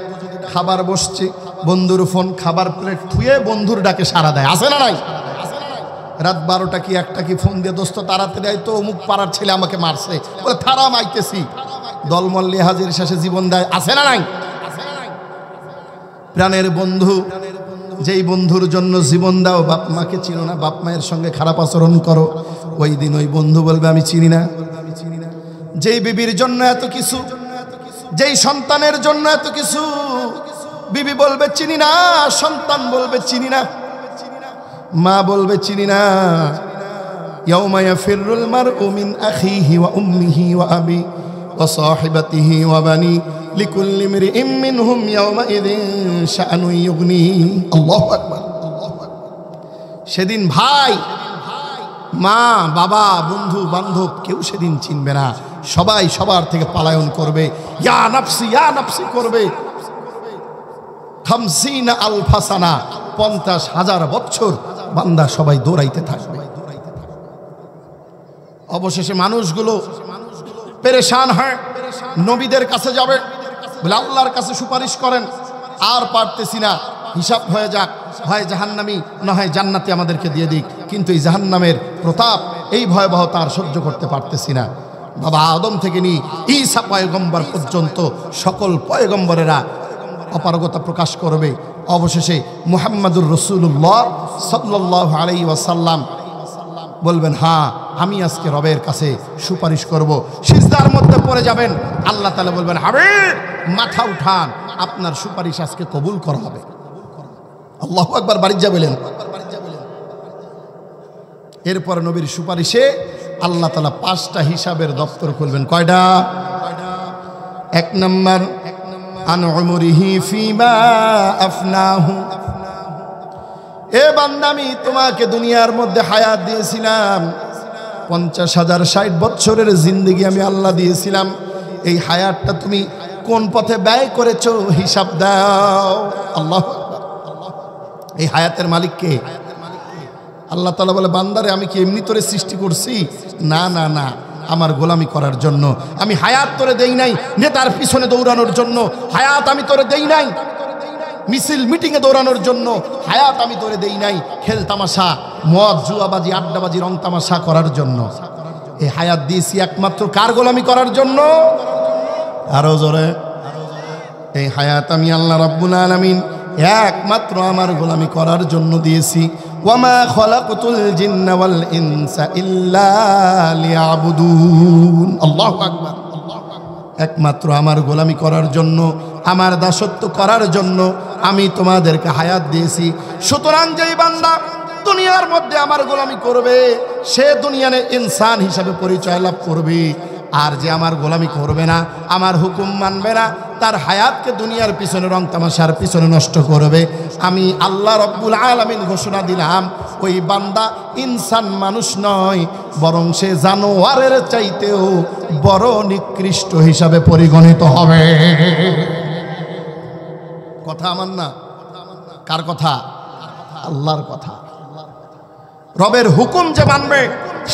খাবার বসছে, বন্ধুর ফোন, খাবার প্লেট থুয়ে বন্ধুর ডাকে সাড়া দেয়, আছে না নাই? রাত 12টা কি 1টা কি ফোন দিয়ে, দোস্ত তাড়াতাড়ি আয় তো, অমুক পাড়ার ছেলে আমাকে মারছে, বলে থারাম আইতেছি, দলমল্লি হাজির শেষে জীবন দেয়, আছে না নাই? প্রাণের বন্ধু, যেই বন্ধুর জন্য জীবন দাও, বাপ মাকে চিনো না, বাপ মায়ের সঙ্গে খারাপ আচরণ করো, ওই দিন ওই বন্ধু বলবে আমি চিনি না। যেই বিবির জন্য এত কিছু, যেই সন্তানের জন্য এত কিছু, বিবি বলবে চিনি না, সন্তান বলবে চিনি না, মা বলবে চিনি না। ইয়াউমা ইয়াফিরুল মারউ মিন আখিহি ওয়া উম্মিহি ওয়া আবি ওয়া সাহিবাতিহি ওয়া বানি লিকুল্লি ইমরিইম মিনহুম ইয়াউমা ইযিন শাআনুন ইউগনি। আল্লাহু আকবার। সেদিন ভাই, মা, বাবা, বন্ধু বান্ধব কেউ সেদিন চিনবে না, সবাই সবার থেকে পালায়ন করবে, ইয়া নফসি করবে। 50 আলফা সানা, 50,000 বছর বান্দা সবাই দৌড়াইতে থাকবে। অবশেষে মানুষগুলো পেরেশান হয়, নবীদের কাছে যাবে, বলে আল্লাহর কাছে সুপারিশ করেন, আর পারতেছি না, হিসাব হয়ে যাক, হয় জাহান্নামী না হয় জান্নাতে আমাদেরকে দিয়ে দিক, কিন্তু এই জাহান্নামের প্রতাপ, এই ভয়াবহতা আর সহ্য করতে পারতেছি না। বাবা আদম থেকে নিয়ে ঈসা পয়গম্বর পর্যন্ত সকল পয়গম্বরেরা অপারগতা প্রকাশ করবে। অবশেষে মুহাম্মাদুর রাসূলুল্লাহ সাল্লাল্লাহু আলাইহি ওয়াসাল্লাম বলবেন, হ্যাঁ আমি আজকে রবের কাছে সুপারিশ করব। সিজদার মধ্যে পড়ে যাবেন, আল্লাহ তাআলা বলবেন, হাবিব মাথা উঠান, আপনার সুপারিশ আজকে কবুল করা হবে। আল্লাহু আকবার। বাড়ি যাবেন। এরপর নবীর সুপারিশে আল্লাহ তাআলা 5টা হিসাবের দপ্তর খুলবেন। কয়টা? 1 নাম্বার, আন উমরিহি ফিমা আফনাহু। এ বান্দা, আমি তোমাকে দুনিয়ার মধ্যে হায়াত দিয়েছিলাম, 50,000 60 বছরের জিন্দেগি আমি আল্লাহ দিয়েছিলাম, এই হায়াতটা তুমি কোন পথে ব্যয় করেছো হিসাব দাও। আল্লাহু আকবার। এই হায়াতের মালিক কে? আল্লাহ তাআলা বলে, বান্দারে আমি কি এমনি তোরে সৃষ্টি করছি? না না না, আমার গোলামি করার জন্য। আমি হায়াত তোরে দেই নাই নেতার পিছনে দৌড়ানোর জন্য, হায়াত আমি তোরে দেই নাই মিছিল মিটিংয়ে দৌড়ানোর জন্য, হায়াত আমি তোরে দেই নাই খেল তামাশা, মদ জুয়াবাজি, আড্ডাবাজি, রং তামাশা করার জন্য। এই হায়াত দিয়েছি একমাত্র কার গোলামি করার জন্য? আরো জোরে। এই হায়াত আমি আল্লাহ রাব্বুল আলামিন একমাত্র আমার গোলামি করার জন্য দিয়েছি। ওয়ামা খলাকতুল জিন্না ওয়াল ইনসা ইল্লা লিয়াবুদুন। আল্লাহু আকবার। একমাত্র আমার গোলামি করার জন্য, আমার দাসত্ব করার জন্য আমি তোমাদেরকে হায়াত দিয়েছি। সুতরাং যেই বান্দা দুনিয়ার মধ্যে আমার গোলামি করবে, সে দুনিয়াতে ইনসান হিসাবে পরিচয় লাভ করবে। আর যে আমার গোলামি করবে না, আমার হুকুম মানবে না, তার হায়াতকে দুনিয়ার পিছনে রং তামাশার পিছনে নষ্ট করবে। আমি আল্লাহ রাব্বুল আলামিন ঘোষণা দিলাম, ওই বান্দা ইনসান মানুষ নয়, বরং সে জানোয়ারের চাইতেও বড় নিকৃষ্ট হিসাবে পরিগণিত হবে। কথা আমার না, কার কথা? আল্লাহর কথা। রবের হুকুম যে মানবে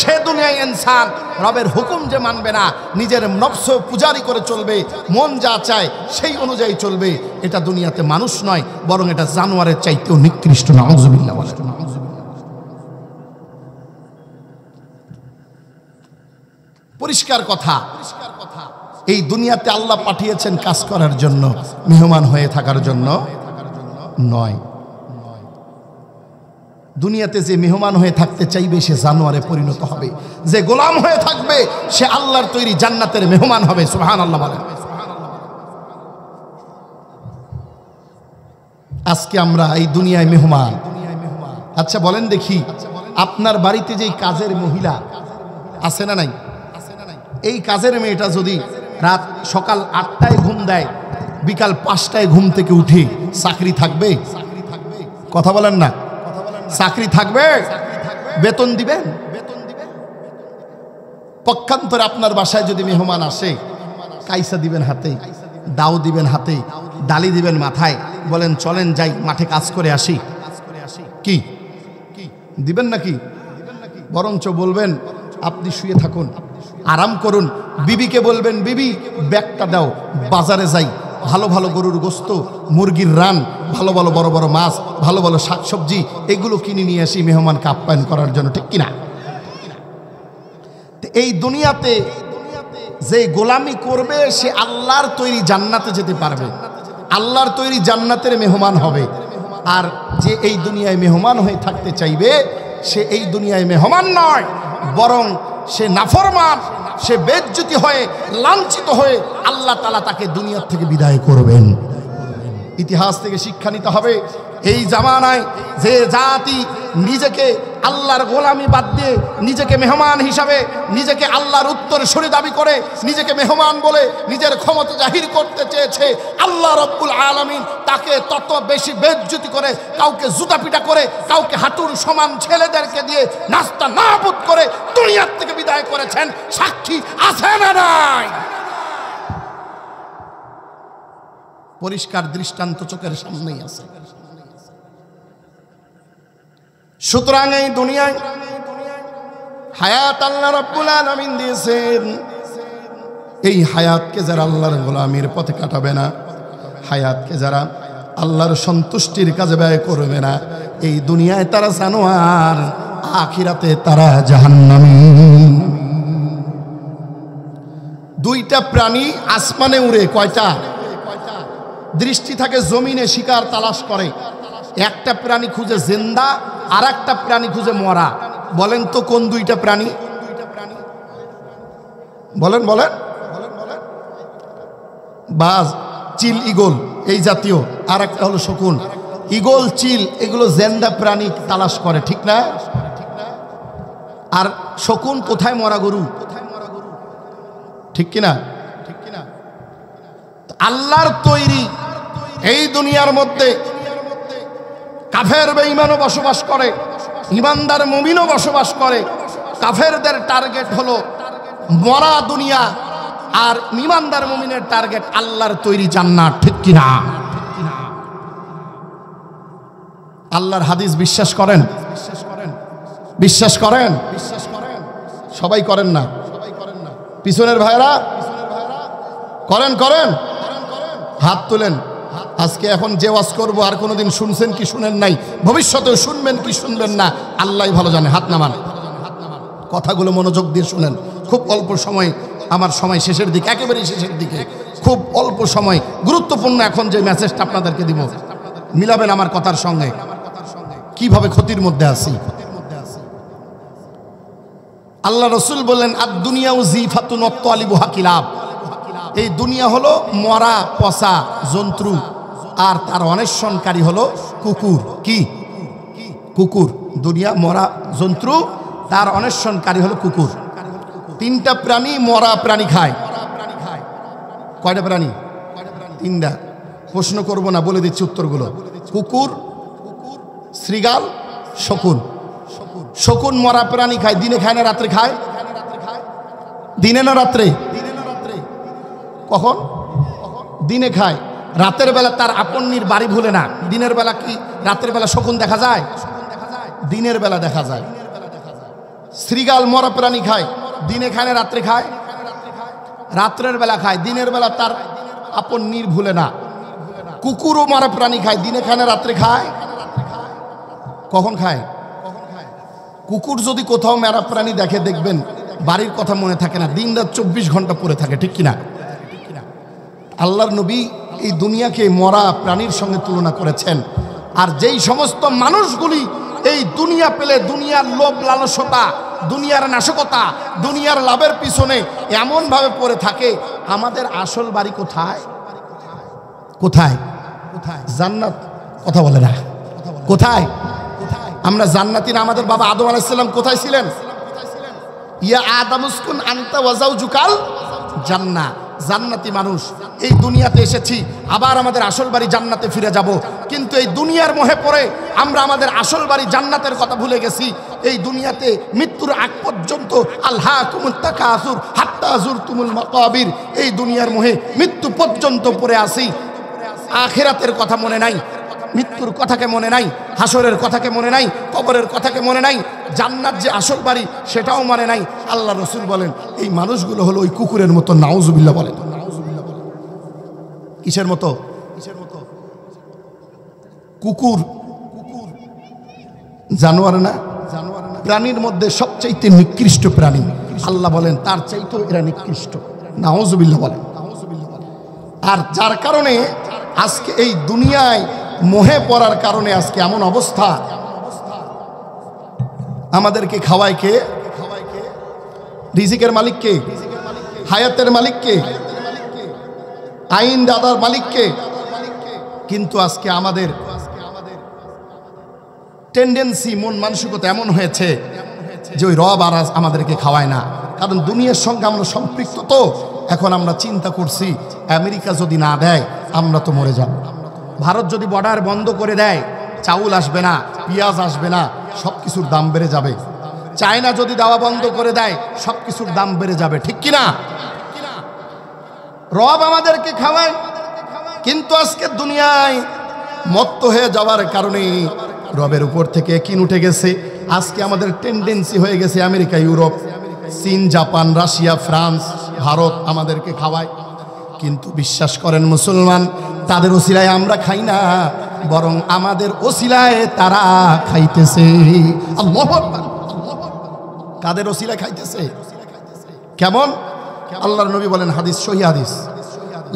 সে দুনিয়ায় ইনসান, রবের হুকুম যে মানবে না, নিজের নফস পূজারি করে চলবে, মন যা চায় সেই অনুযায়ী চলবে, এটা দুনিয়াতে মানুষ নয়, বরং এটা জানোয়ারের চাইতেও নিকৃষ্ট। নাউযুবিল্লাহ। পরিষ্কার কথা। এই দুনিয়াতে আল্লাহ পাঠিয়েছেন কাজ করার জন্য, মেহমান হয়ে থাকার জন্য নয়। দুনিয়াতে যে মেহমান হয়ে থাকতে চাইবে সে জানোয়ারে পরিণত হবে, যে গোলাম হয়ে থাকবে সে আল্লাহর তৈরি জান্নাতের মেহমান হবে। সুবহানাল্লাহ বলেন। আজকে আমরা এই দুনিয়ায় মেহমান। আচ্ছা বলেন দেখি, আপনার বাড়িতে যেই কাজের মহিলা আছে না নাই, এই কাজের মেয়েটা যদি রাত সকাল 8টায় ঘুম দেয়, বিকাল 5টায় ঘুম থেকে উঠে, চাকরি থাকবে? কথা বলেন না, চাকরি থাকবে? বেতন দিবেন? পক্ষান্তরে আপনার বাসায় যদি মেহমান আসে, কাইসা দিবেন হাতে, দাও দিবেন হাতে, ডালি দিবেন মাথায়, বলেন চলেন যাই মাঠে কাজ করে আসি, কি দিবেন নাকি? বরঞ্চ বলবেন আপনি শুয়ে থাকুন, আরাম করুন। বিবিকে বলবেন বিবি ব্যাগটা দাও, বাজারে যাই, ভালো ভালো গরুর গোস্ত, মুরগির রান, ভালো ভালো বড় বড় মাছ, ভালো ভালো শাকসবজি, এগুলো কিনে নিয়ে আসি মেহমানকে আপ্যায়ন করার জন্য, ঠিক কিনা? এই দুনিয়াতে যে গোলামি করবে সে আল্লাহর তৈরি জান্নাতে যেতে পারবে, আল্লাহর তৈরি জান্নাতের মেহমান হবে। আর যে এই দুনিয়ায় মেহমান হয়ে থাকতে চাইবে, সে এই দুনিয়ায় মেহমান নয়, বরং সে নাফরমান, সে বেজ্জতি হয়ে লাঞ্ছিত হয়ে আল্লাহ তাআলা তাকে দুনিয়ার থেকে বিদায় করবেন। ইতিহাস থেকে শিক্ষা নিতে হবে, এই জামানায় যে জাতি নিজেকে আল্লাহর গোলামি বাদ দিয়ে নিজেকে মেহমান হিসাবে, নিজেকে আল্লাহর উত্তরসূরি দাবি করে, নিজেকে মেহমান বলে নিজের ক্ষমতা জাহির করতে চেয়েছে, আল্লাহ রব্বুল আলামিন তাকে তত বেশি বেজ্জতি করে, কাউকে জুতাপিটা করে, কাউকে হাঁটুর সমান ছেলেদেরকে দিয়ে নাস্তা নাবুদ করে দুনিয়ার থেকে বিদায় করেছেন। সাক্ষী আছে না নাই? পরিষ্কার দৃষ্টান্ত চোখের সামনেই আছে। সুতরাং এই দুনিয়ায় হায়াত আল্লাহ রাব্বুল আলামিন দিয়েছেন, এই হায়াতকে যারা আল্লাহর গোলামির পথে কাটাবে না, হায়াতকে যারা আল্লাহর সন্তুষ্টির কাজে ব্যয় করবে না, এই দুনিয়ায় তারা জানোয়ার, আখিরাতে তারা জাহান্নামী। দুইটা প্রাণী আসমানে উড়ে, কয়টা? দৃষ্টি থাকে জমিনে, শিকার তালাশ করে। একটা প্রাণী খুঁজে জিন্দা, আর একটা প্রাণী খুঁজে মরা। বলেন তো কোন দুইটা প্রাণী? বলেন বলেন। বাজ, চিল, ঈগল এই জাতীয়, আর একটা হলো শকুন। ঈগল, চিল এগুলো জিন্দা প্রাণী তালাশ করে, ঠিক না? আর শকুন কোথায় মরা গরু, ঠিক কিনা? আল্লাহর তৈরি এই দুনিয়ার মধ্যে কাফের বেঈমানও বসবাস করে, ইমানদার মুমিনও বসবাস করে। কাফেরদের টার্গেট হলো মরা দুনিয়া, আর ইমানদার মুমিনের টার্গেট আল্লাহর তৈরি জান্নাত, ঠিক কিনা? আল্লাহর হাদিস বিশ্বাস করেন? বিশ্বাস করেন? সবাই করেন না, পিছনের ভাইরা করেন? করেন, হাত তোলেন। আজকে এখন যে ওয়াজ করবো আর কোনোদিন শুনছেন কি শুনেন নাই, ভবিষ্যতেও শুনবেন কি শুনবেন না আল্লাহ ভালো জানে। হাত নামান, কথাগুলো মনোযোগ দিয়ে শুনেন। খুব অল্প সময়, আমার সময় শেষের দিকে, একেবারেই শেষের দিকে, খুব অল্প সময়, গুরুত্বপূর্ণ এখন যে মেসেজটা আপনাদেরকে দিব, মিলাবেন আমার কথার সঙ্গে, কিভাবে ক্ষতির মধ্যে আছি। আল্লাহ রসুল বললেন, আদ দুনিয়া জিফাতুন ওয়াত্তালিবুহা কিলাব, এই দুনিয়া হলো মরা পচা জন্তু, আর তার অন্বেষণকারী হলো কুকুর। কি? কুকুর। দুনিয়া মরা জন্তু, তার অন্বেষণকারী হলো কুকুর। তিনটা প্রাণী মরা প্রাণী খায়। কয়টা প্রাণী? তিনটা। প্রশ্ন করব না, বলে দিচ্ছি উত্তরগুলো। কুকুর, শ্রীগাল, শকুন। শকুন মরা প্রাণী খায়, দিনে খায় না রাত্রে খায়? দিনে না রাত্রে? কখন? দিনে খায়। রাতের বেলা তার আপন্নির বাড়ি ভুলে না। দিনের বেলা কি রাতের বেলা শকুন দেখা যায়? দিনের বেলা দেখা যায়। শ্রীগাল মরা প্রাণী খায়, দিনে খায় না রাত্রে খায়? রাত্রের বেলা খায়, দিনের বেলা তার আপন্নির ভুলে না। কুকুরও মরা প্রাণী খায়, দিনে খায় না রাত্রে খায়? কখন খায়? কুকুর যদি কোথাও মেরা প্রাণী দেখে, দেখবেন বাড়ির কথা মনে থাকে না, দিন রাত 24 ঘন্টা পড়ে থাকে, ঠিক কিনা? আল্লাহর নবী এই দুনিয়াকে মরা প্রাণীর সঙ্গে তুলনা করেছেন। আর যেই সমস্ত মানুষগুলি এই দুনিয়া পেলে দুনিয়ার লোভ লালসতা, দুনিয়ার নাশকতা, দুনিয়ার লাভের পিছনে এমনভাবে পড়ে থাকে, আমাদের আসল বাড়ি কোথায়? কোথায়? জান্নাত। কথা বলে না। কোথায়? আমরা জান্নাতি না? আমাদের বাবা আদম আলাইহিস সালাম কোথায় ছিলেন? ইয়া আদম উসকুন আনতা ওয়া যাওজুকাল জান্নাহ। জান্নাতি মানুষ এই দুনিয়াতে এসেছি, আবার আমাদের আসল বাড়ি জান্নাতে ফিরে যাব, কিন্তু এই দুনিয়ার মোহে পড়ে আমরা আমাদের আসল বাড়ি জান্নাতের কথা ভুলে গেছি। এই দুনিয়াতে মৃত্যুর আগ পর্যন্ত আলহাকুমুত তাকাসুর হাত্তা যুরতুমুল মাকাবির, এই দুনিয়ার মোহে মৃত্যু পর্যন্ত পড়ে আসি। আখিরাতের কথা মনে নাই, মৃত্যুর কথাকে মনে নাই, হাসরের কথাকে মনে নাই, কবরের কথাকে মনে নাই, জান্নাত যে আসল বাড়ি সেটাও মানে নাই। আল্লাহ রসুল বলেন এই মানুষগুলো হলো ওই কুকুরের মতো। নাউজুবিল্লাহ বলেন। কিসের মতো? কুকুর জানোয়ার না? প্রাণীর মধ্যে সবচাইতে নিকৃষ্ট প্রাণী। আল্লাহ বলেন তার চাইতেও এরা নিকৃষ্ট। নাউজুবিল্লাহ বলেন। আর যার কারণে আজকে এই দুনিয়ায় মোহে পড়ার কারণে আজকে এমন অবস্থা। আমাদেরকে খাওয়ায় কে? রিজিকের মালিক কে? হায়াতের মালিক কে? আইন দাদার মালিক কে? কিন্তু আজকে আমাদের টেন্ডেন্সি, মন মানসিকতা এমন হয়েছে যে ওই রব আর আমাদেরকে খাওয়ায় না। কারণ দুনিয়ার সঙ্গে আমরা সম্পৃক্ত। তো এখন আমরা চিন্তা করছি আমেরিকা যদি না দেয় আমরা তো মরে যাব। ভারত যদি বর্ডার বন্ধ করে দেয় চাউল আসবে না, পেঁয়াজ আসবে না, সব কিছুর দাম বেড়ে যাবে। চায়না যদি দেওয়া বন্ধ করে দেয় সব কিছুর দাম বেড়ে যাবে, ঠিক কিনা? রব আমাদেরকে খাওয়ায়, কিন্তু আজকে দুনিয়ায় মত্ত হয়ে যাওয়ার কারণে রবের উপর থেকে কিন উঠে গেছে। আজকে আমাদের টেন্ডেন্সি হয়ে গেছে আমেরিকা, ইউরোপ, চীন, জাপান, রাশিয়া, ফ্রান্স, ভারত আমাদেরকে খাওয়ায়। কিন্তু বিশ্বাস করেন মুসলমান, তাদের ওসিলায় আমরা খাই না, বরং আমাদের ওসিলায় তারা খাইতেছে। আল্লাহু আকবার। কাদের ওসিলায় খাইতেছে? কেমন? আল্লাহর নবী বলেন, হাদিস, সহিহ হাদিস,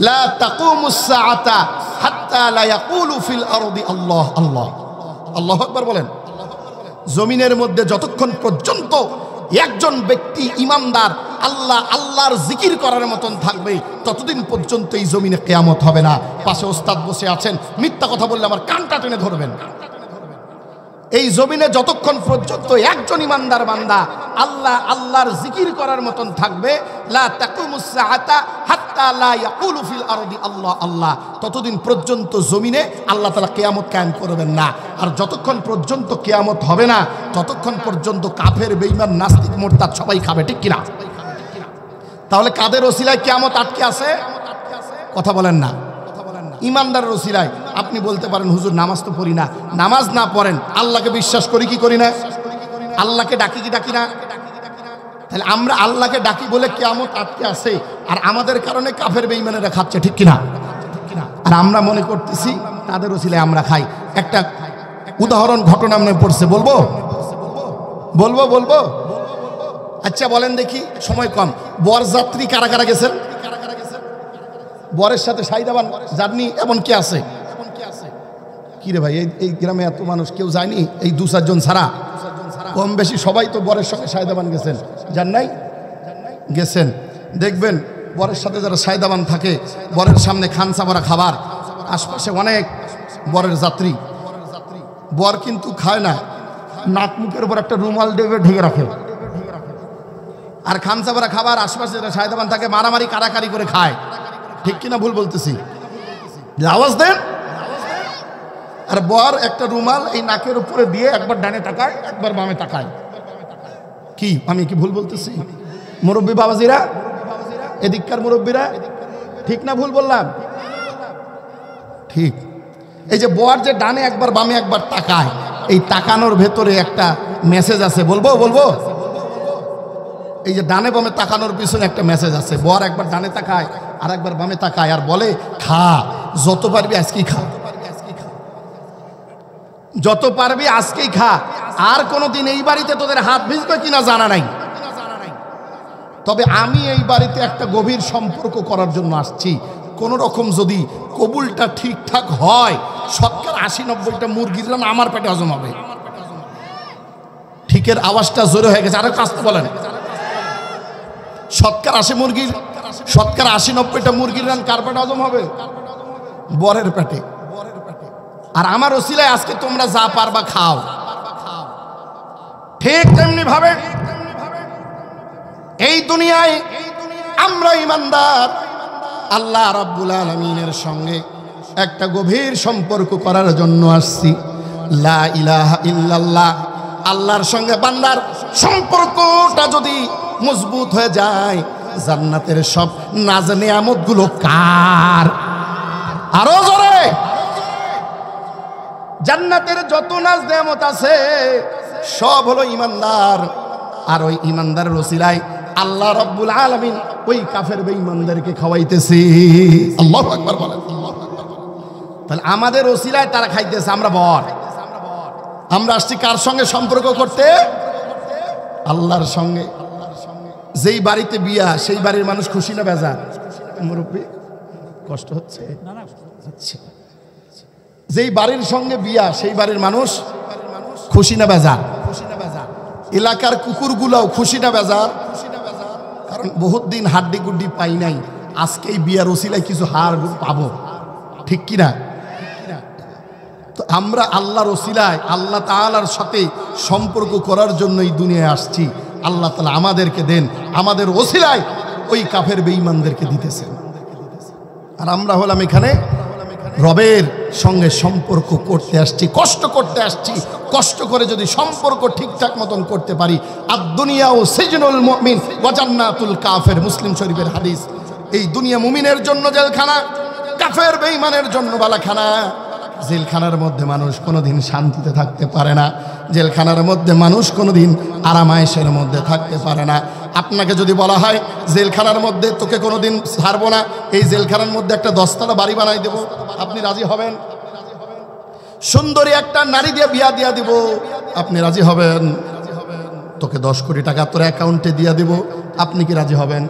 লা তাকুমুস সাআতা হাত্তা লা ইয়াকুলু ফিল আরদি আল্লাহ আল্লাহ। আল্লাহু আকবার বলেন। জমিনের মধ্যে যতক্ষণ পর্যন্ত একজন ব্যক্তি ইমানদার আল্লাহ আল্লাহর জিকির করার মতন থাকবে ততদিন পর্যন্ত এই জমিনে কিয়ামত হবে না। পাশে ওস্তাদ বসে আছেন, মিথ্যা কথা বললে আমার কানটা টেনে ধরবেন। এই জমিনে যতক্ষণ পর্যন্ত একজন ইমানদার বান্দা আল্লাহ আল্লাহর জিকির করার মতন থাকবে, লা তাকুমুস সাআতা হাত্তা লা ইয়াকুলু ফিল আরদি আল্লাহ আল্লাহ, ততদিন পর্যন্ত জমিনে আল্লাহ তাআলা কিয়ামত কায়েম করবেন না। আর যতক্ষণ পর্যন্ত কিয়ামত হবে না ততক্ষণ পর্যন্ত কাফের, বেঈমান, নাস্তিক, মুরতাদ সবাই খাবে, ঠিক কিনা? তাহলে কাদের ওসিলায় কিয়ামত আটকে আছে? কথা বলেন না। ইমানদারের ওসিলায়। আপনি বলতে পারেন হুজুর নামাজ তো পড়ি না। নামাজ না পড়েন, আল্লাহকে বিশ্বাস করি কি করি না? আল্লাহকে ডাকি কি ডাকি না? তাহলে আমরা আল্লাহকে ডাকি বলে কিয়ামত আটকে আছে, আর আমাদের কারণে কাফের বেঈমানেরা খাচ্ছে, ঠিক কিনা? আর আমরা মনে করতেছি তাদের ওসিলায় আমরা খাই। একটা উদাহরণ, ঘটনা মনে পড়ছে, বলবো বলবো বলবো আচ্ছা বলেন দেখি, সময় কম। বরযাত্রী কারা কারা গেছেন? বরের সাথে সাইদাবান জার্নি এমন কি আছে? কি রে ভাই, এই গ্রামে এত মানুষ কেউ যায়নি? এই 2-4 জন ছাড়া কম বেশি সবাই তো বরের সঙ্গে সাইদাবান গেছেন, যান নাই? গেছেন। দেখবেন বরের সাথে যারা সাইদাবান থাকে, বরের সামনে খানসা ভরা খাবার, আশপাশে অনেক বরের যাত্রী। বর কিন্তু খায় না, নাক মুখের উপর একটা রুমাল দেবে ঢেকে রাখে, আর খানসা ভরা খাবার আশপাশে যারা সাইদাবান থাকে মারামারি কারাকারি করে খায়, ঠিক কিনা ভুল বলতেছি? আওয়াজ দেন। আর বর একটা রুমাল এই নাকের উপরে দিয়ে একবার ডানে তাকায় একবার বামে তাকায়। কি আমি কি ভুল বলতেছি? মুরব্বী বাবাজিরা, এদিককার মুরব্বীরা, ঠিক না ভুল বললাম? ঠিক। এই যে বর যে ডানে একবার বামে একবার তাকায়, এই তাকানোর ভেতরে একটা মেসেজ আছে, বলবো বলবো এই যে ডানে বামে তাকানোর পিছনে একটা মেসেজ আছে। বর একবার ডানে তাকায় আর একবার বামে তাকায় আর বলে, খা, যত পারবি আজকেই খা, যত পারবি আজকেই খা, আর কোনোদিন এই বাড়িতে তোদের হাত ভিজবে কিনা জানা নাই। তবে আমি এই বাড়িতে একটা গভীর সম্পর্ক করার জন্য আসছি। কোন রকম যদি কবুলটা ঠিকঠাক হয়, 70-80-90টা মুরগির রান আমার পেটে হজম হবে। ঠিকের আওয়াজটা জোরে হয়ে গেছে, আরো কাস্তে বলেন। 70-80-90টা মুরগির রান কার পেটে হজম হবে? বরের পেটে। আর আমার ওসিলায় আজকে তোমরা যা পারবা খাও। ঠিক তেমনি ভাবে এই দুনিয়ায় আমরা ঈমানদার, আল্লাহ রাব্বুল আলামিনের সঙ্গে একটা গভীর সম্পর্ক করার জন্য আসছি। লা ইলাহা ইল্লাল্লাহ, আল্লাহর সঙ্গে বান্দার সম্পর্কটা যদি মজবুত হয়ে যায়, জান্নাতের সব নাজ নিয়ামতগুলো কার? আরো জোরে, জান্নাতের যত নাজ নিয়ামত আছে সব হলো ঈমানদার। আর ওই ঈমানদারের ওসিলায় আল্লাহ রাব্বুল আলামিন ওই কাফের বেঈমানদেরকে খাওয়াইতেছে। আল্লাহু আকবার বলেন। তাহলে আমাদের ওসিলায় তারা খাইতেছে, আমরা বর। আমরা আসছি কার সঙ্গে সম্পর্ক করতে? আল্লাহর সঙ্গে। যেই বাড়িতে বিয়া সেই বাড়ির মানুষ খুশি না বেজার? মুরব্বি কষ্ট হচ্ছে? যেই বাড়ির সঙ্গে বিয়া সেই বাড়ির মানুষ খুশি না বেজার? এলাকার কুকুরগুলাও খুশি না বেজার? কারণ বহুত দিন হাড্ডি গুড্ডি পাই নাই, আজকে এই বিয়ার ওসিলায় কিছু হাড় পাবো, ঠিক কিনা? তো আমরা আল্লাহর ওসিলায় আল্লাহ তাআলার সাথে সম্পর্ক করার জন্য এই দুনিয়ায় আসছি। আল্লাহ তাআলা আমাদেরকে দেন, আমাদের ওসিলায় ওই কাফের বেঈমানদেরকে দিতেছেন। আর আমরা হলাম এখানে রবের সঙ্গে সম্পর্ক করতে আসছি, কষ্ট করতে আসছি। কষ্ট করে যদি সম্পর্ক ঠিকঠাক মতন করতে পারি, আদ-দুনিয়া ও সিজনুল মুমিন ওয়া জান্নাতুল কাফির, মুসলিম শরীফের হাদিস। এই দুনিয়া মুমিনের জন্য জেলখানা, কাফের বেঈমানের জন্য বালাখানা। জেলখানার মধ্যে মানুষ কোনোদিন শান্তিতে থাকতে পারে না, জেলখানার মধ্যে মানুষ কোনোদিন আরামায়েশের মধ্যে থাকতে পারে না। আপনাকে যদি বলা হয় জেলখানার মধ্যে তোকে কোনোদিন ছাড়বো না, এই জেলখানার মধ্যে একটা 10তলা বাড়ি বানাই দেব, আপনি রাজি হবেন? সুন্দরী একটা নারী দিয়ে বিয়া দিয়া দিব, আপনি রাজি হবেন? তোকে 10 কোটি টাকা তোর অ্যাকাউন্টে দিয়া দিব, আপনি কি রাজি হবেন?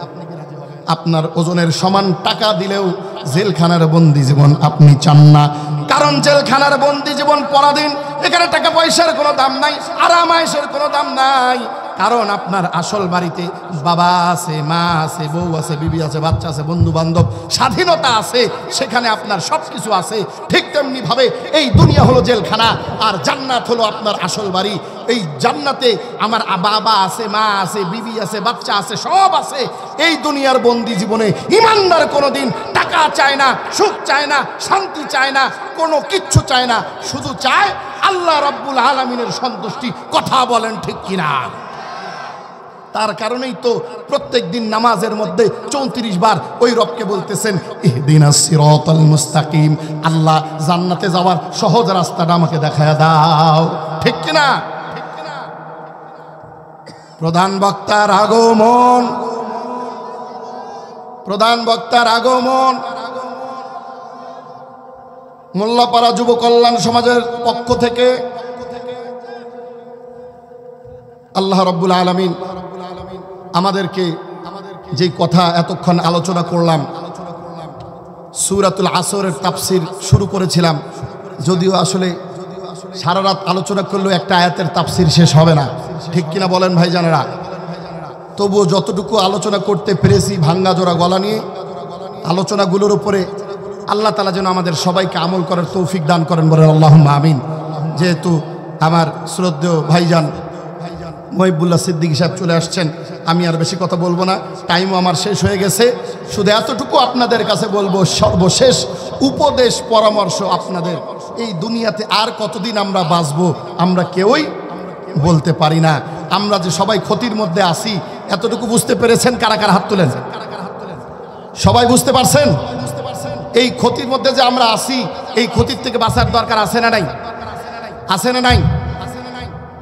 আপনার ওজনের সমান টাকা দিলেও জেলখানার বন্দি জীবন আপনি চান না। কারণ জেলখানার বন্দি জীবন পরাধীন, এখানে টাকা পয়সার কোনো দাম নাই, আরামায়েশের কোনো দাম নাই। কারণ আপনার আসল বাড়িতে বাবা আছে, মা আছে, বউ আছে, বিবি আছে, বাচ্চা আছে, বন্ধু বান্ধব, স্বাধীনতা আছে, সেখানে আপনার সব কিছু আছে। ঠিক তেমনি ভাবে এই দুনিয়া হলো জেলখানা, আর জান্নাত হলো আপনার আসল বাড়ি। এই জান্নাতে আমার বাবা আছে, মা আছে, বিবি আছে, বাচ্চা আছে, সব আছে। এই দুনিয়ার বন্দি জীবনে ঈমানদার কোনোদিন টাকা চায় না, সুখ চায় না, শান্তি চায় না, কোনো কিচ্ছু চায় না, শুধু চায় আল্লাহ রাব্বুল আলামিনের সন্তুষ্টি। কথা বলেন ঠিক কিনা? তার কারণেই তো প্রত্যেক দিন নামাজের মধ্যে 34 বার ওই রবকে বলতেছেন, ইহদিনাস সিরাতাল মুস্তাকিম, আল্লাহ জান্নাতে যাওয়ার সহজ রাস্তাটা আমাকে দেখায়া দাও। ঠিক কিনা? প্রধান বক্তার আগমন, প্রধান বক্তার আগমন। মোল্লাপাড়া যুব কল্যাণ সমাজের পক্ষ থেকে আল্লাহ রাব্বুল আলামিন আমাদেরকে যে কথা এতক্ষণ আলোচনা করলাম, সূরাতুল আসরের তাফসীর শুরু করেছিলাম, যদিও আসলে সারা রাত আলোচনা করলেও একটা আয়াতের তাফসীর শেষ হবে না, ঠিক কিনা বলেন ভাইজানেরা? তবুও যতটুকু আলোচনা করতে পেরেছি ভাঙ্গা জোড়া গলা নিয়ে, আলোচনাগুলোর উপরে আল্লাহ তাআলা যেন আমাদের সবাইকে আমল করার তৌফিক দান করেন, বলেন আল্লাহুম্মা আমিন। যেহেতু আমার শ্রদ্ধেয় ভাইজান মহিবুল্লাহ সিদ্দিকী সাহেব চলে আসছেন, আমি আর বেশি কথা বলবো না, টাইমও আমার শেষ হয়ে গেছে। শুধু এতটুকু আপনাদের কাছে বলবো, সর্বশেষ উপদেশ পরামর্শ আপনাদের, এই দুনিয়াতে আর কতদিন আমরা বাঁচবো আমরা কেউই বলতে পারি না। আমরা যে সবাই ক্ষতির মধ্যে আসি এতটুকু বুঝতে পেরেছেন? কারা কারা হাত তুলেন? সবাই বুঝতে পারছেন? এই ক্ষতির মধ্যে যে আমরা আসি, এই ক্ষতির থেকে বাঁচার দরকার আছে না নাই? আছে না নাই?